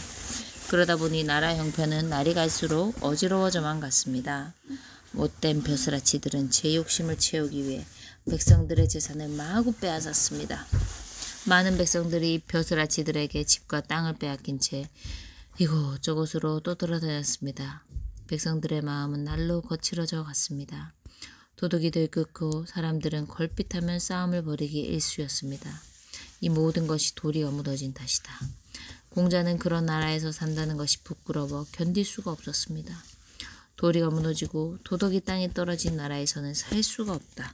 그러다 보니 나라 형편은 날이 갈수록 어지러워져만 갔습니다. 못된 벼슬아치들은 제 욕심을 채우기 위해 백성들의 재산을 마구 빼앗았습니다. 많은 백성들이 벼슬아치들에게 집과 땅을 빼앗긴 채 이곳저곳으로 떠돌아다녔습니다. 백성들의 마음은 날로 거칠어져 갔습니다. 도둑이 들끓고 사람들은 걸핏하면 싸움을 벌이기 일쑤였습니다. 이 모든 것이 도리가 무너진 탓이다. 공자는 그런 나라에서 산다는 것이 부끄러워 견딜 수가 없었습니다. 도리가 무너지고 도덕이 땅에 떨어진 나라에서는 살 수가 없다.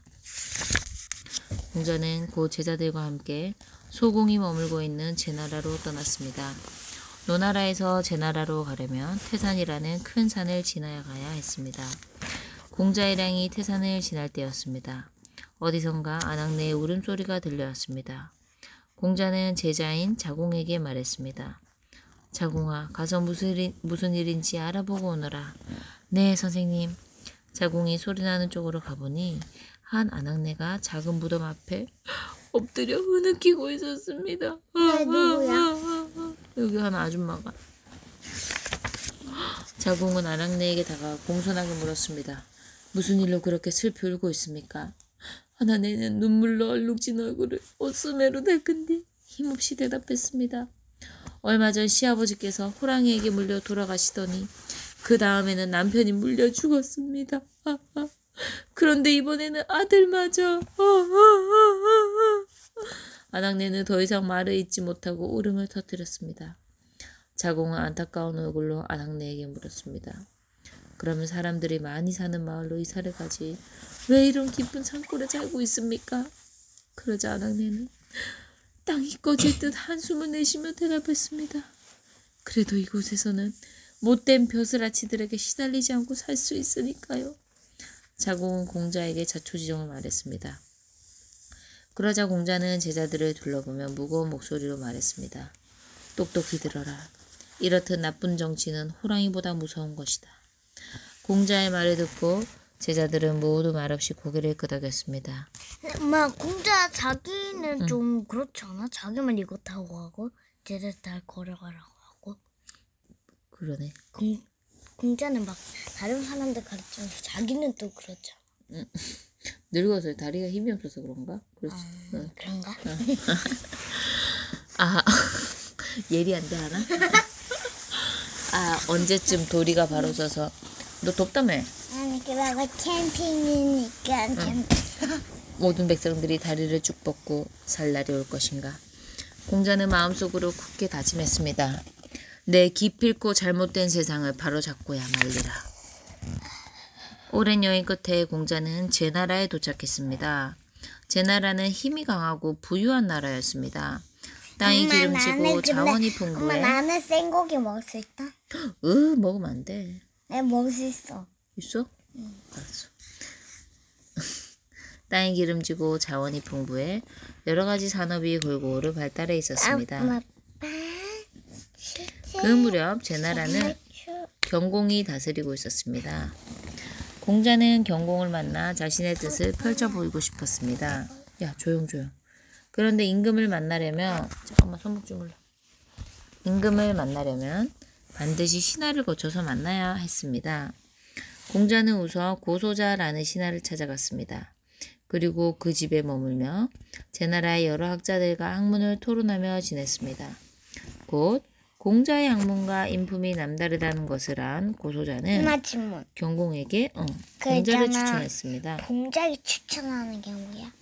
공자는 곧 제자들과 함께 소공이 머물고 있는 제나라로 떠났습니다. 노나라에서 제나라로 가려면 태산이라는 큰 산을 지나야 가야 했습니다. 공자일행이 태산을 지날 때였습니다. 어디선가 아낙네의 울음소리가 들려왔습니다. 공자는 제자인 자공에게 말했습니다. 자공아, 가서 무슨 일인지 알아보고 오너라. 네, 선생님. 자공이 소리나는 쪽으로 가보니 한 아낙네가 작은 무덤 앞에 엎드려 흐느끼고 있었습니다. 네, 누구야? 여기 한 아줌마가. 자공은 아낙네에게 다가가 공손하게 물었습니다. 무슨 일로 그렇게 슬피 울고 있습니까? 아낙네는 눈물로 얼룩진 얼굴을 옷소매로 닦은 뒤 힘없이 대답했습니다. 얼마 전 시아버지께서 호랑이에게 물려 돌아가시더니 그 다음에는 남편이 물려 죽었습니다. 그런데 이번에는 아들마저. 아낙네는 더 이상 말을 잇지 못하고 울음을 터뜨렸습니다. 자공은 안타까운 얼굴로 아낙네에게 물었습니다. 그러면 사람들이 많이 사는 마을로 이사를 가지 왜 이런 깊은 산골에 살고 있습니까? 그러자 아낙네는 땅이 꺼질 듯 한숨을 내쉬며 대답했습니다. 그래도 이곳에서는 못된 벼슬아치들에게 시달리지 않고 살 수 있으니까요. 자공은 공자에게 자초지종을 말했습니다. 그러자 공자는 제자들을 둘러보며 무거운 목소리로 말했습니다. 똑똑히 들어라. 이렇듯 나쁜 정치는 호랑이보다 무서운 것이다. 공자의 말을 듣고 제자들은 모두 말없이 고개를 끄덕였습니다. 엄마, 공자 자기는 좀 그렇지 않아? 자기만 이거 타고 가고 쟤들 다 걸어가라고 하고. 그러네. 공자는 막 다른 사람들 가르치면서 자기는 또 그렇죠. 늙어서 다리가 힘이 없어서 그런가? 그렇지. 그런가? 예리한데 하나? 언제쯤 도리가 바로 서서 너 덥다며? 아니, 그러고 캠핑이니까 모든 백성들이 다리를 쭉 뻗고 살 날이 올 것인가? 공자는 마음속으로 굳게 다짐했습니다. 내 기필코 잘못된 세상을 바로잡고야 말리라. 오랜 여행 끝에 공자는 제나라에 도착했습니다. 제나라는 힘이 강하고 부유한 나라였습니다. 땅이 기름지고 자원이 풍부해. 엄마, 나는 생고기 먹을 수 있다? 먹으면 안 돼. 내 먹을 수 있어. 있어? 알았어. 땅이 기름지고 자원이 풍부해 여러 가지 산업이 골고루 발달해 있었습니다. 그 무렵 제나라는 경공이 다스리고 있었습니다. 공자는 경공을 만나 자신의 뜻을 펼쳐 보이고 싶었습니다. 야, 조용. 그런데 임금을 만나려면 임금을 만나려면 반드시 신하를 거쳐서 만나야 했습니다. 공자는 우선 고소자라는 신하를 찾아갔습니다. 그리고 그 집에 머물며 제나라의 여러 학자들과 학문을 토론하며 지냈습니다. 곧 공자의 학문과 인품이 남다르다는 것을 안 고소자는 경공에게 공자를 추천했습니다. 공자를 추천하는 게 뭐야?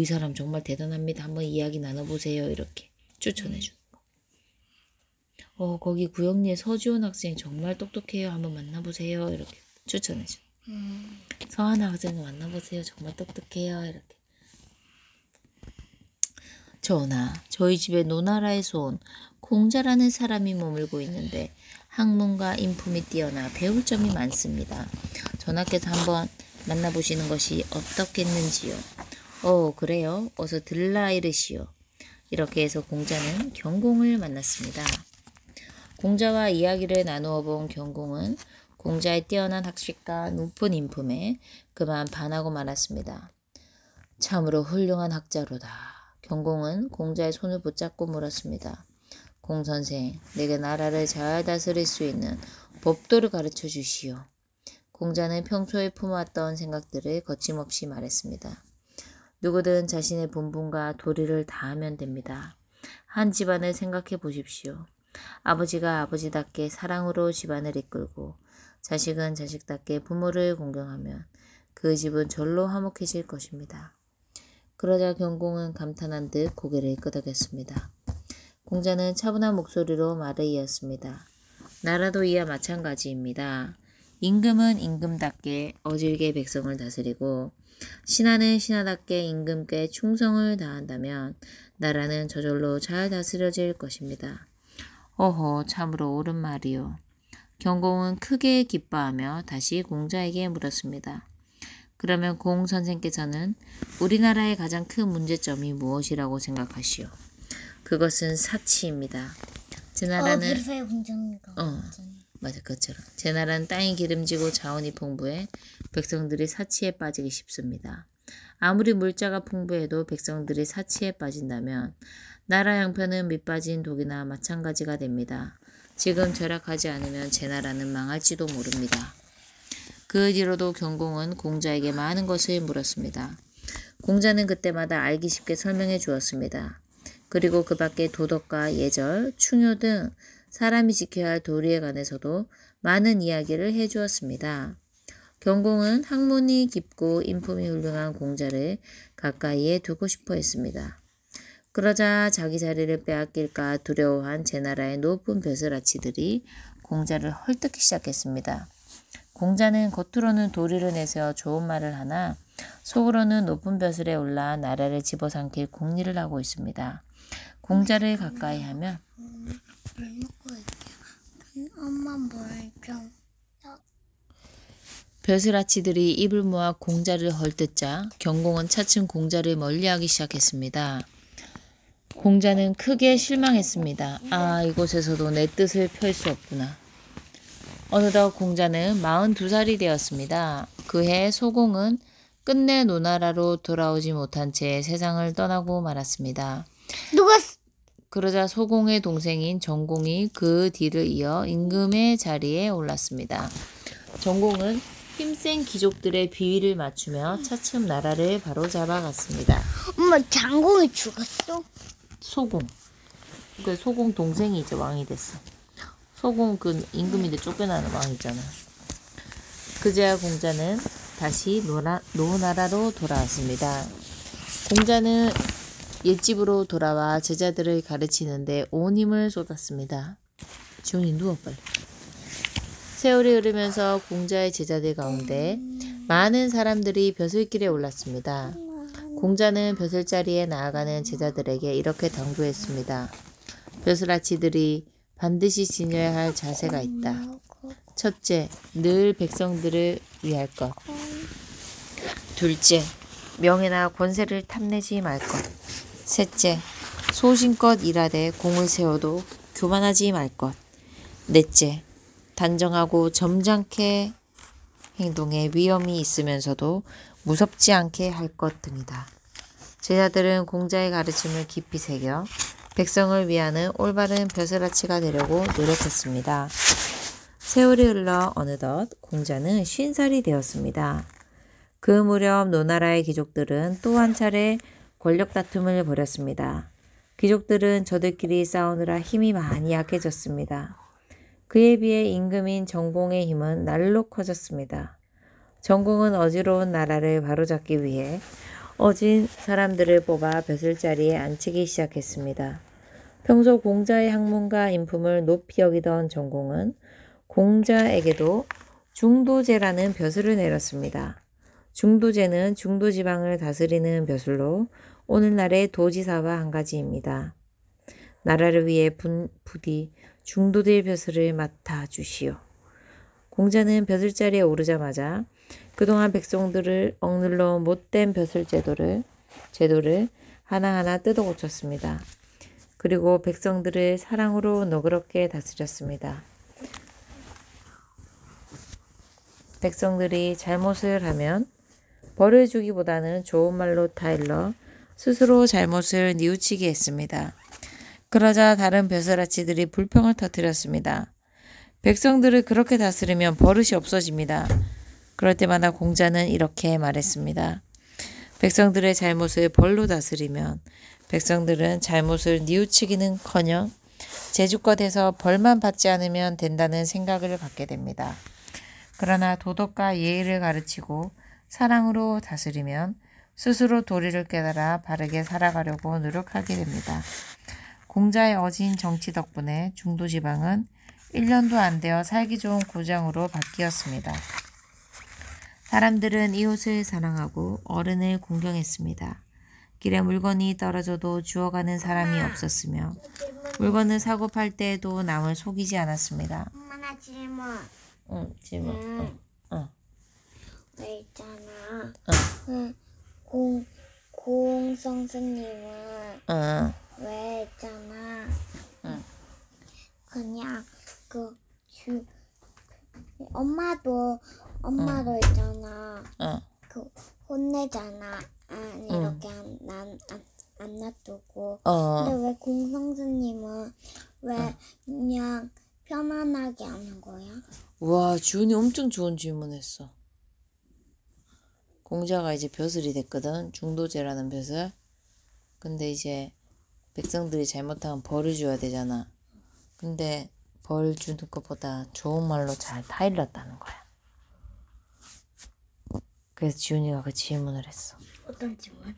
이 사람 정말 대단합니다. 한번 이야기 나눠보세요. 이렇게 추천해주는 거. 거기 구역리의 서지원 학생 정말 똑똑해요. 한번 만나보세요. 이렇게 추천해줘. 서하나 학생을 만나보세요. 정말 똑똑해요. 이렇게. 전하, 저희 집에 노나라에서 온 공자라는 사람이 머물고 있는데 학문과 인품이 뛰어나 배울 점이 많습니다. 전하께서 한번 만나보시는 것이 어떻겠는지요. 그래요. 어서 들라 이르시오. 이렇게 해서 공자는 경공을 만났습니다. 공자와 이야기를 나누어 본 경공은 공자의 뛰어난 학식과 높은 인품에 그만 반하고 말았습니다. 참으로 훌륭한 학자로다. 경공은 공자의 손을 붙잡고 물었습니다. 공선생, 내게 나라를 잘 다스릴 수 있는 법도를 가르쳐 주시오. 공자는 평소에 품어왔던 생각들을 거침없이 말했습니다. 누구든 자신의 본분과 도리를 다하면 됩니다. 한 집안을 생각해 보십시오. 아버지가 아버지답게 사랑으로 집안을 이끌고 자식은 자식답게 부모를 공경하면 그 집은 절로 화목해질 것입니다. 그러자 경공은 감탄한 듯 고개를 끄덕였습니다. 공자는 차분한 목소리로 말을 이었습니다. 나라도 이와 마찬가지입니다. 임금은 임금답게 어질게 백성을 다스리고 신하는 신하답게 임금께 충성을 다한다면 나라는 저절로 잘 다스려질 것입니다. 참으로 옳은 말이요. 경공은 크게 기뻐하며 다시 공자에게 물었습니다. 그러면 공 선생께서는 우리나라의 가장 큰 문제점이 무엇이라고 생각하시오? 그것은 사치입니다. 제 나라는 맞아, 그것처럼. 제 나라는 땅이 기름지고 자원이 풍부해 백성들이 사치에 빠지기 쉽습니다. 아무리 물자가 풍부해도 백성들이 사치에 빠진다면 나라 형편은 밑빠진 독이나 마찬가지가 됩니다. 지금 절약하지 않으면 제 나라는 망할지도 모릅니다. 그 뒤로도 경공은 공자에게 많은 것을 물었습니다. 공자는 그때마다 알기 쉽게 설명해 주었습니다. 그리고 그 밖에 도덕과 예절, 충효 등 사람이 지켜야 할 도리에 관해서도 많은 이야기를 해주었습니다. 경공은 학문이 깊고 인품이 훌륭한 공자를 가까이에 두고 싶어 했습니다. 그러자 자기 자리를 빼앗길까 두려워한 제나라의 높은 벼슬아치들이 공자를 헐뜯기 시작했습니다. 공자는 겉으로는 도리를 내세워 좋은 말을 하나 속으로는 높은 벼슬에 올라 나라를 집어삼킬 궁리를 하고 있습니다. 공자를 가까이 하면 엄마 뭘 좀. 벼슬아치들이 입을 모아 공자를 헐뜯자 경공은 차츰 공자를 멀리하기 시작했습니다. 공자는 크게 실망했습니다. 아, 이곳에서도 내 뜻을 펼 수 없구나. 어느덧 공자는 42살이 되었습니다. 그해 소공은 끝내 노나라로 돌아오지 못한 채 세상을 떠나고 말았습니다. 누가 그러자 소공의 동생인 정공이 그 뒤를 이어 임금의 자리에 올랐습니다. 정공은 힘센 귀족들의 비위를 맞추며 차츰 나라를 바로잡아갔습니다. 엄마 장공이 죽었어? 소공. 그 소공 동생이 이제 왕이 됐어. 소공 그 임금인데 쫓겨나는 왕이잖아. 그제야 공자는 다시 노나라로 돌아왔습니다. 공자는 옛집으로 돌아와 제자들을 가르치는데 온 힘을 쏟았습니다. 지훈이 누워 빨리. 세월이 흐르면서 공자의 제자들 가운데 많은 사람들이 벼슬길에 올랐습니다. 공자는 벼슬자리에 나아가는 제자들에게 이렇게 당부했습니다. 벼슬아치들이 반드시 지녀야 할 자세가 있다. 첫째, 늘 백성들을 위할 것. 둘째, 명예나 권세를 탐내지 말 것. 셋째, 소신껏 일하되 공을 세워도 교만하지 말 것. 넷째, 단정하고 점잖게 행동에 위험이 있으면서도 무섭지 않게 할 것 등이다. 제자들은 공자의 가르침을 깊이 새겨 백성을 위하는 올바른 벼슬아치가 되려고 노력했습니다. 세월이 흘러 어느덧 공자는 50살이 되었습니다. 그 무렵 노나라의 귀족들은 또 한 차례 권력 다툼을 벌였습니다. 귀족들은 저들끼리 싸우느라 힘이 많이 약해졌습니다. 그에 비해 임금인 정공의 힘은 날로 커졌습니다. 정공은 어지러운 나라를 바로잡기 위해 어진 사람들을 뽑아 벼슬자리에 앉히기 시작했습니다. 평소 공자의 학문과 인품을 높이 여기던 정공은 공자에게도 중도제라는 벼슬을 내렸습니다. 중도제는 중도지방을 다스리는 벼슬로 오늘날의 도지사와 한 가지입니다. 나라를 위해 부디 중도될 벼슬을 맡아 주시오. 공자는 벼슬자리에 오르자마자 그동안 백성들을 억눌러 못된 벼슬 제도를 하나하나 뜯어 고쳤습니다. 그리고 백성들을 사랑으로 너그럽게 다스렸습니다. 백성들이 잘못을 하면 벌을 주기보다는 좋은 말로 타일러 스스로 잘못을 뉘우치게 했습니다. 그러자 다른 벼슬아치들이 불평을 터뜨렸습니다. 백성들을 그렇게 다스리면 버릇이 없어집니다. 그럴 때마다 공자는 이렇게 말했습니다. 백성들의 잘못을 벌로 다스리면 백성들은 잘못을 뉘우치기는커녕 제주껏해서 벌만 받지 않으면 된다는 생각을 갖게 됩니다. 그러나 도덕과 예의를 가르치고 사랑으로 다스리면 스스로 도리를 깨달아 바르게 살아가려고 노력하게 됩니다. 공자의 어진 정치 덕분에 중도지방은 1년도 안 되어 살기 좋은 고장으로 바뀌었습니다. 사람들은 이웃을 사랑하고 어른을 공경했습니다. 길에 물건이 떨어져도 주워가는 사람이 없었으며 물건을 사고 팔 때에도 남을 속이지 않았습니다. 엄마 나 질문. 질문. 왜 있잖아. 공 선생님은 왜 있잖아. 그냥 엄마도 있잖아. 그 혼내잖아. 이렇게 안 놔두고. 근데 왜 공 선생님은 왜 그냥 편안하게 하는 거야? 와, 지훈이 엄청 좋은 질문했어. 공자가 이제 벼슬이 됐거든. 중도제라는 벼슬. 근데 이제 백성들이 잘못하면 벌을 줘야 되잖아. 근데 벌 주는 것보다 좋은 말로 잘 타일렀다는 거야. 그래서 지훈이가 그 질문을 했어. 어떤 질문?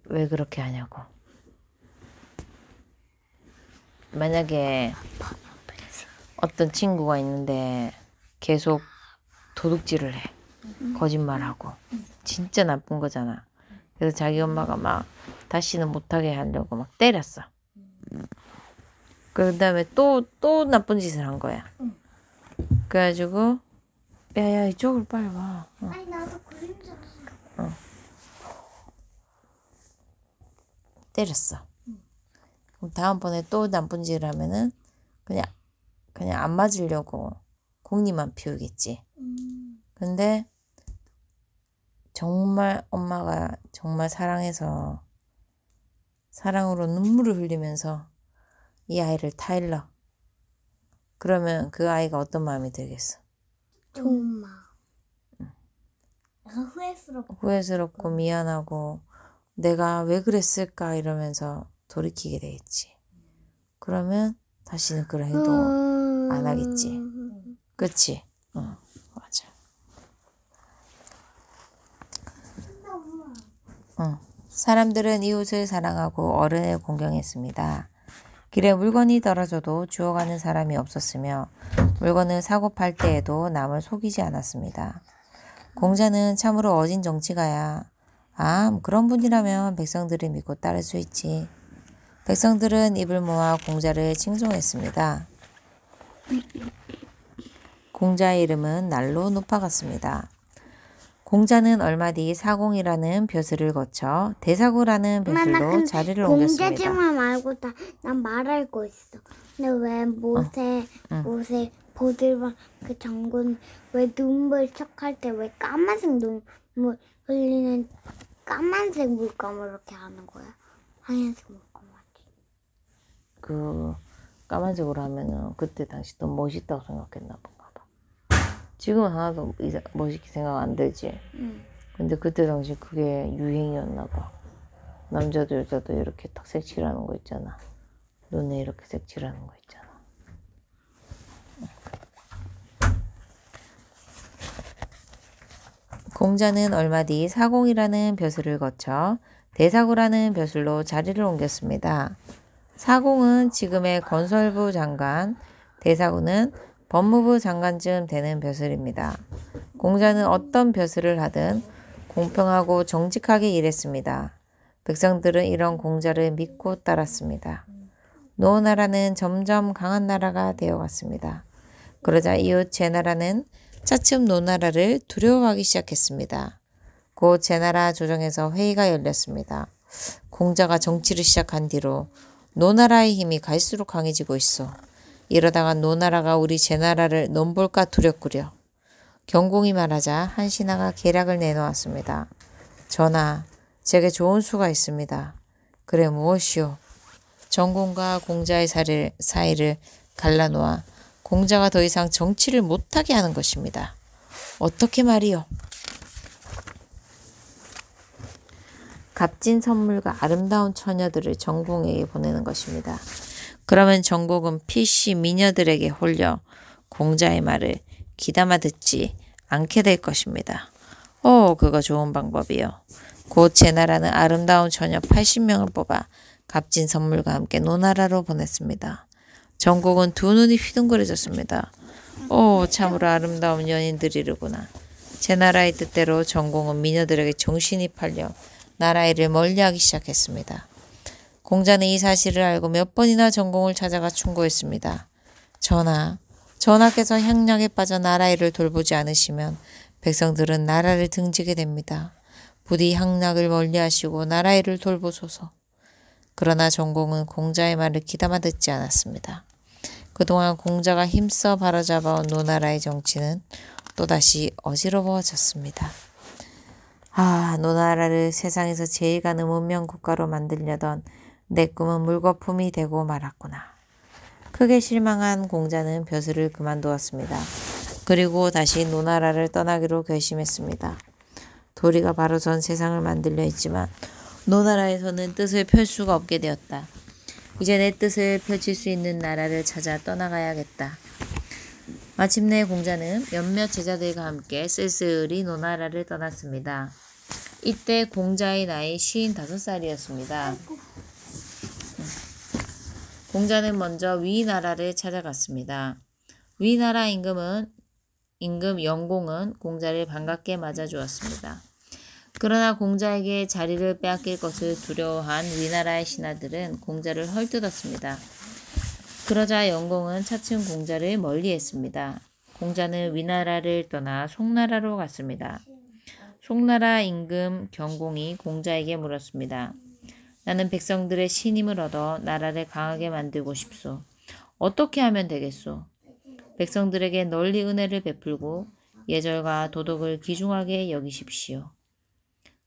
왜 그렇게 하냐고. 만약에 어떤 친구가 있는데 계속 도둑질을 해. 거짓말하고. 진짜 나쁜 거잖아. 그래서 자기 엄마가 막 다시는 못하게 하려고 막 때렸어. 그 다음에 또 나쁜 짓을 한 거야. 그래가지고 야야 이쪽으로 빨리 와. 아니 나도 그림자. 때렸어. 그럼 다음번에 또 나쁜 짓을 하면은 그냥 안 맞으려고 공리만 피우겠지. 근데 정말 엄마가 정말 사랑해서 사랑으로 눈물을 흘리면서 이 아이를 타일러. 그러면 그 아이가 어떤 마음이 들겠어? 좋은 마음. 약간 후회스럽고 미안하고 내가 왜 그랬을까 이러면서 돌이키게 되겠지. 그러면 다시는 그런 행동 안 하겠지. 그치? 맞아. 사람들은 이웃을 사랑하고 어른을 공경했습니다. 길에 물건이 떨어져도 주워가는 사람이 없었으며 물건을 사고 팔 때에도 남을 속이지 않았습니다. 공자는 참으로 어진 정치가야. 그런 분이라면 백성들을 믿고 따를 수 있지. 백성들은 입을 모아 공자를 칭송했습니다. 공자의 이름은 날로 높아갔습니다. 공자는 얼마 뒤 사공이라는 벼슬을 거쳐 대사구라는 벼슬로 자리를 옮겼습니다. 공자지만 말고 난 말할 거 있어. 근데 왜 모세 보들만 그 장군 왜 눈물 척할 때 왜 까만색 눈물 흘리는 까만색 물감을 이렇게 하는 거야? 하얀색 물감 하지. 그 까만색으로 하면은 그때 당시 더 멋있다고 생각했나 본가 봐. 지금은 하나도 멋있게 생각 안 들지. 근데 그때 당시 그게 유행이었나 봐. 남자도 여자도 이렇게 딱 색칠하는 거 있잖아. 눈에 이렇게 색칠하는 거 있잖아. 공자는 얼마 뒤 사공이라는 벼슬을 거쳐 대사구라는 벼슬로 자리를 옮겼습니다. 사공은 지금의 건설부 장관, 대사구는 법무부 장관쯤 되는 벼슬입니다. 공자는 어떤 벼슬을 하든 공평하고 정직하게 일했습니다. 백성들은 이런 공자를 믿고 따랐습니다. 노나라는 점점 강한 나라가 되어갔습니다. 그러자 이웃 제나라는 차츰 노나라를 두려워하기 시작했습니다. 곧 제나라 조정에서 회의가 열렸습니다. 공자가 정치를 시작한 뒤로 노나라의 힘이 갈수록 강해지고 있어. 이러다가 노나라가 우리 제나라를 넘볼까 두렵구려. 경공이 말하자 한신하가 계략을 내놓았습니다. 전하, 제게 좋은 수가 있습니다. 그래 무엇이오? 정공과 공자의 사이를 갈라놓아 공자가 더 이상 정치를 못하게 하는 것입니다. 어떻게 말이요? 값진 선물과 아름다운 처녀들을 정공에게 보내는 것입니다. 그러면 정공은 필시 미녀들에게 홀려 공자의 말을 귀담아 듣지 않게 될 것입니다. 그거 좋은 방법이요. 곧 제나라는 아름다운 처녀 80명을 뽑아 값진 선물과 함께 노나라로 보냈습니다. 정공은 두 눈이 휘둥그레졌습니다. 참으로 아름다운 연인들이로구나. 제나라의 뜻대로 정공은 미녀들에게 정신이 팔려 나라 일을 멀리하기 시작했습니다. 공자는 이 사실을 알고 몇 번이나 정공을 찾아가 충고했습니다. 전하, 전하께서 향락에 빠져 나라 일을 돌보지 않으시면 백성들은 나라를 등지게 됩니다. 부디 향락을 멀리하시고 나라 일을 돌보소서. 그러나 정공은 공자의 말을 귀담아 듣지 않았습니다. 그동안 공자가 힘써 바로잡아온 노나라의 정치는 또다시 어지러워졌습니다. 노나라를 세상에서 제일 가는 문명 국가로 만들려던 내 꿈은 물거품이 되고 말았구나. 크게 실망한 공자는 벼슬을 그만두었습니다. 그리고 다시 노나라를 떠나기로 결심했습니다. 도리가 바로 전 세상을 만들려 했지만 노나라에서는 뜻을 펼 수가 없게 되었다. 이제 내 뜻을 펼칠 수 있는 나라를 찾아 떠나가야겠다. 마침내 공자는 몇몇 제자들과 함께 쓸쓸히 노나라를 떠났습니다. 이때 공자의 나이 55살이었습니다. 공자는 먼저 위나라를 찾아갔습니다. 위나라 임금 영공은 공자를 반갑게 맞아주었습니다. 그러나 공자에게 자리를 빼앗길 것을 두려워한 위나라의 신하들은 공자를 헐뜯었습니다. 그러자 영공은 차츰 공자를 멀리했습니다. 공자는 위나라를 떠나 송나라로 갔습니다. 송나라 임금 경공이 공자에게 물었습니다. 나는 백성들의 신임을 얻어 나라를 강하게 만들고 싶소. 어떻게 하면 되겠소? 백성들에게 널리 은혜를 베풀고 예절과 도덕을 귀중하게 여기십시오.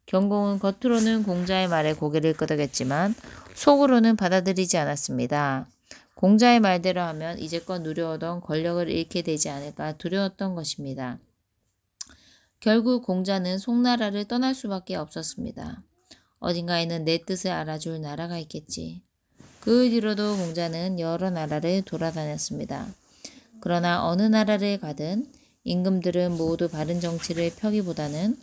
경공은 겉으로는 공자의 말에 고개를 끄덕였지만 속으로는 받아들이지 않았습니다. 공자의 말대로 하면 이제껏 누려오던 권력을 잃게 되지 않을까 두려웠던 것입니다. 결국 공자는 송나라를 떠날 수밖에 없었습니다. 어딘가에는 내 뜻을 알아줄 나라가 있겠지. 그 뒤로도 공자는 여러 나라를 돌아다녔습니다. 그러나 어느 나라를 가든 임금들은 모두 바른 정치를 펴기보다는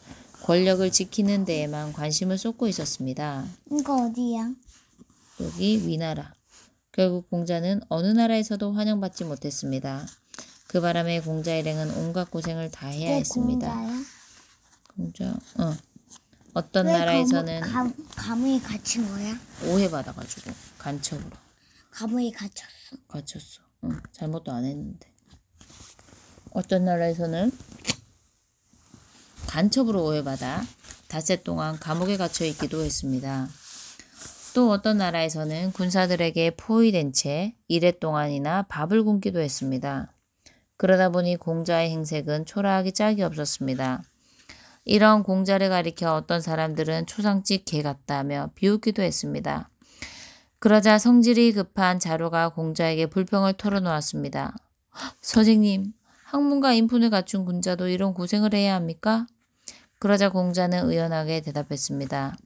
권력을 지키는 데에만 관심을 쏟고 있었습니다. 이거 어디야? 여기 위나라. 결국 공자는 어느 나라에서도 환영받지 못했습니다. 그 바람에 공자 일행은 온갖 고생을 다 해야 했습니다. 공자야? 어떤 나라에서는 감옥에 갇힌 거야? 오해받아가지고 간첩으로 감옥에 갇혔어. 갇혔어. 잘못도 안 했는데. 어떤 나라에서는 간첩으로 오해받아 닷새 동안 감옥에 갇혀 있기도 했습니다. 또 어떤 나라에서는 군사들에게 포위된 채 이래 동안이나 밥을 굶기도 했습니다. 그러다 보니 공자의 행색은 초라하기 짝이 없었습니다. 이런 공자를 가리켜 어떤 사람들은 초상집 개 같다며 비웃기도 했습니다. 그러자 성질이 급한 자루가 공자에게 불평을 털어놓았습니다. 선생님, 학문과 인품을 갖춘 군자도 이런 고생을 해야 합니까? 그러자 공자는 의연하게 대답했습니다.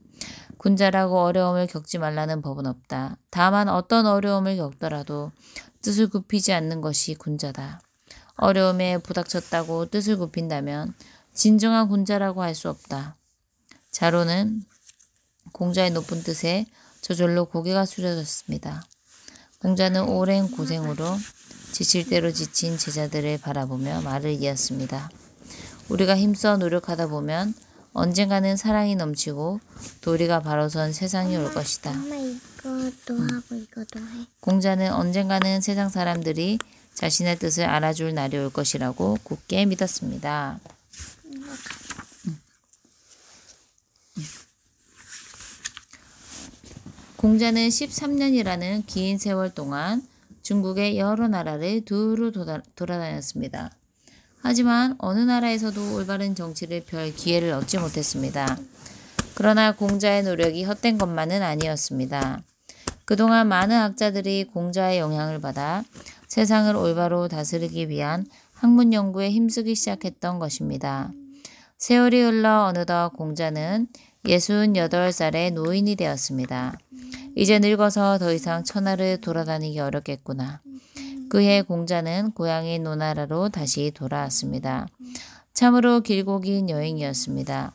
군자라고 어려움을 겪지 말라는 법은 없다. 다만 어떤 어려움을 겪더라도 뜻을 굽히지 않는 것이 군자다. 어려움에 부닥쳤다고 뜻을 굽힌다면 진정한 군자라고 할 수 없다. 자로는 공자의 높은 뜻에 저절로 고개가 숙여졌습니다. 공자는 오랜 고생으로 지칠 대로 지친 제자들을 바라보며 말을 이었습니다. 우리가 힘써 노력하다 보면 언젠가는 사랑이 넘치고 도리가 바로선 세상이 올 것이다. 엄마 이것도 하고 이것도 해. 공자는 언젠가는 세상 사람들이 자신의 뜻을 알아줄 날이 올 것이라고 굳게 믿었습니다. 공자는 13년이라는 긴 세월 동안 중국의 여러 나라를 두루 돌아다녔습니다. 하지만 어느 나라에서도 올바른 정치를 펼 기회를 얻지 못했습니다. 그러나 공자의 노력이 헛된 것만은 아니었습니다. 그동안 많은 학자들이 공자의 영향을 받아 세상을 올바로 다스리기 위한 학문 연구에 힘쓰기 시작했던 것입니다. 세월이 흘러 어느덧 공자는 68살의 노인이 되었습니다. 이제 늙어서 더 이상 천하를 돌아다니기 어렵겠구나. 그해 공자는 고향인 노나라로 다시 돌아왔습니다. 참으로 길고 긴 여행이었습니다.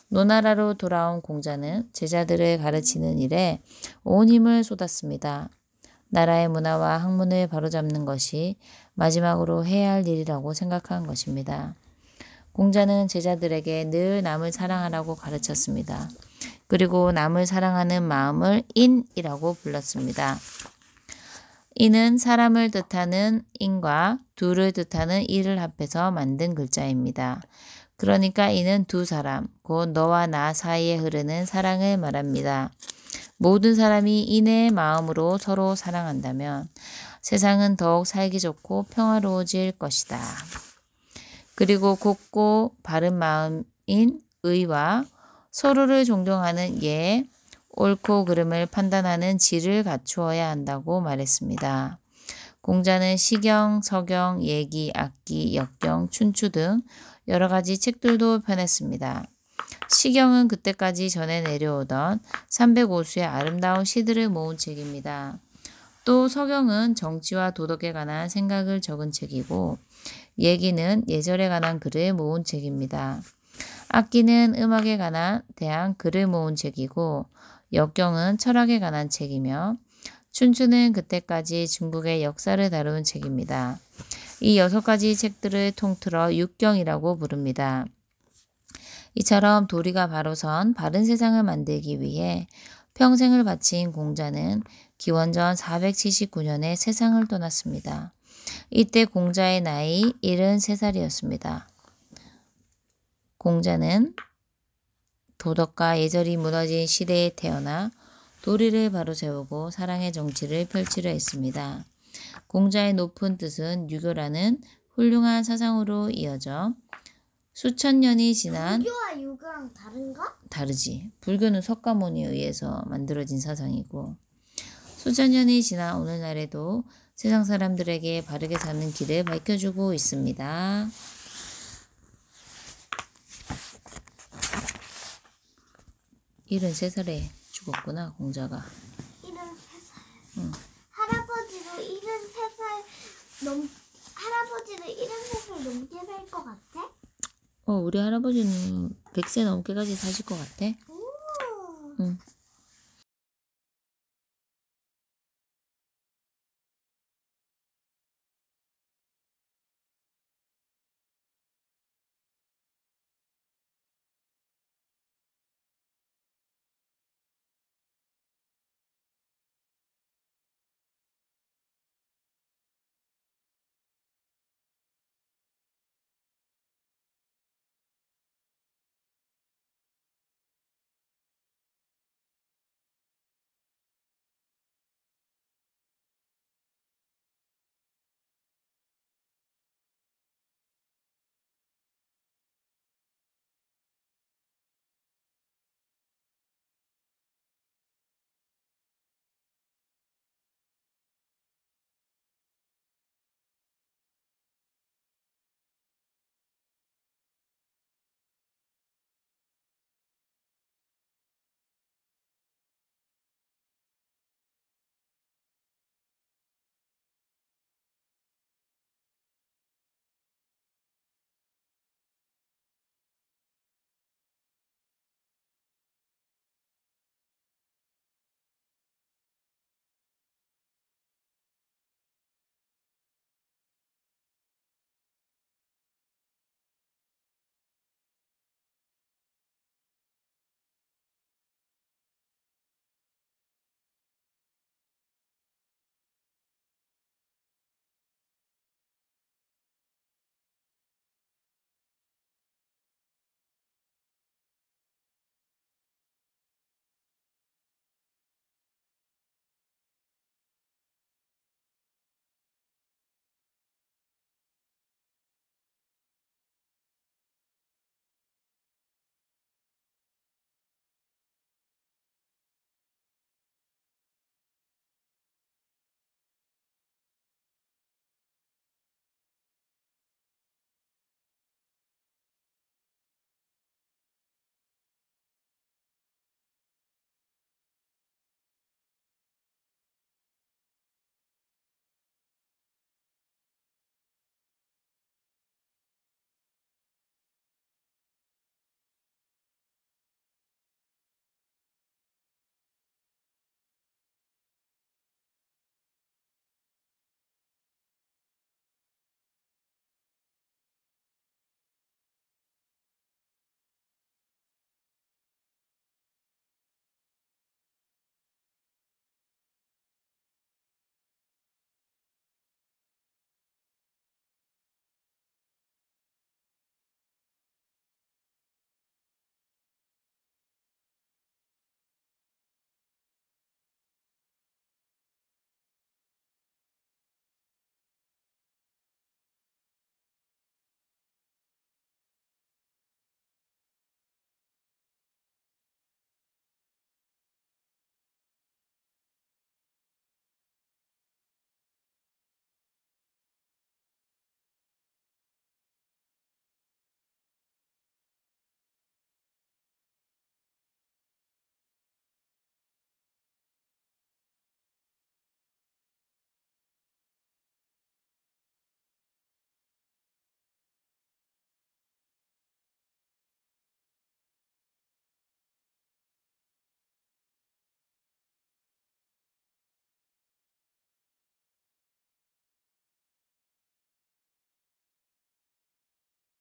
노나라로 돌아온 공자는 제자들을 가르치는 일에 온 힘을 쏟았습니다. 나라의 문화와 학문을 바로잡는 것이 마지막으로 해야 할 일이라고 생각한 것입니다. 공자는 제자들에게 늘 남을 사랑하라고 가르쳤습니다. 그리고 남을 사랑하는 마음을 인이라고 불렀습니다. 인은 사람을 뜻하는 인과 둘을 뜻하는 이를 합해서 만든 글자입니다. 그러니까 이는 두 사람, 곧 너와 나 사이에 흐르는 사랑을 말합니다. 모든 사람이 인의 마음으로 서로 사랑한다면 세상은 더욱 살기 좋고 평화로워질 것이다. 그리고 곱고 바른 마음인 의와 서로를 존경하는 예, 옳고 그름을 판단하는 지를 갖추어야 한다고 말했습니다. 공자는 시경, 서경, 예기, 악기, 역경, 춘추 등 여러 가지 책들도 펴냈습니다. 시경은 그때까지 전해 내려오던 305수의 아름다운 시들을 모은 책입니다. 또 서경은 정치와 도덕에 관한 생각을 적은 책이고 예기는 예절에 관한 글을 모은 책입니다. 악기는 음악에 대한 글을 모은 책이고 역경은 철학에 관한 책이며 춘추는 그때까지 중국의 역사를 다룬 책입니다. 이 6가지 책들을 통틀어 육경이라고 부릅니다. 이처럼 도리가 바로 선 바른 세상을 만들기 위해 평생을 바친 공자는 기원전 479년에 세상을 떠났습니다. 이때 공자의 나이 73살이었습니다. 공자는 도덕과 예절이 무너진 시대에 태어나 도리를 바로 세우고 사랑의 정치를 펼치려 했습니다. 공자의 높은 뜻은 유교라는 훌륭한 사상으로 이어져 수천 년이 지난 불교와 유교랑 다른가? 다르지. 불교는 석가모니에 의해서 만들어진 사상이고 수천 년이 지난 오늘날에도 세상 사람들에게 바르게 사는 길을 밝혀주고 있습니다. 일흔 3살에 죽었구나 공자가. 73살. 응. 할아버지도 73살 넘게 살 것 같아? 우리 할아버지는 100세 넘게까지 사실 것 같아. 오. 응.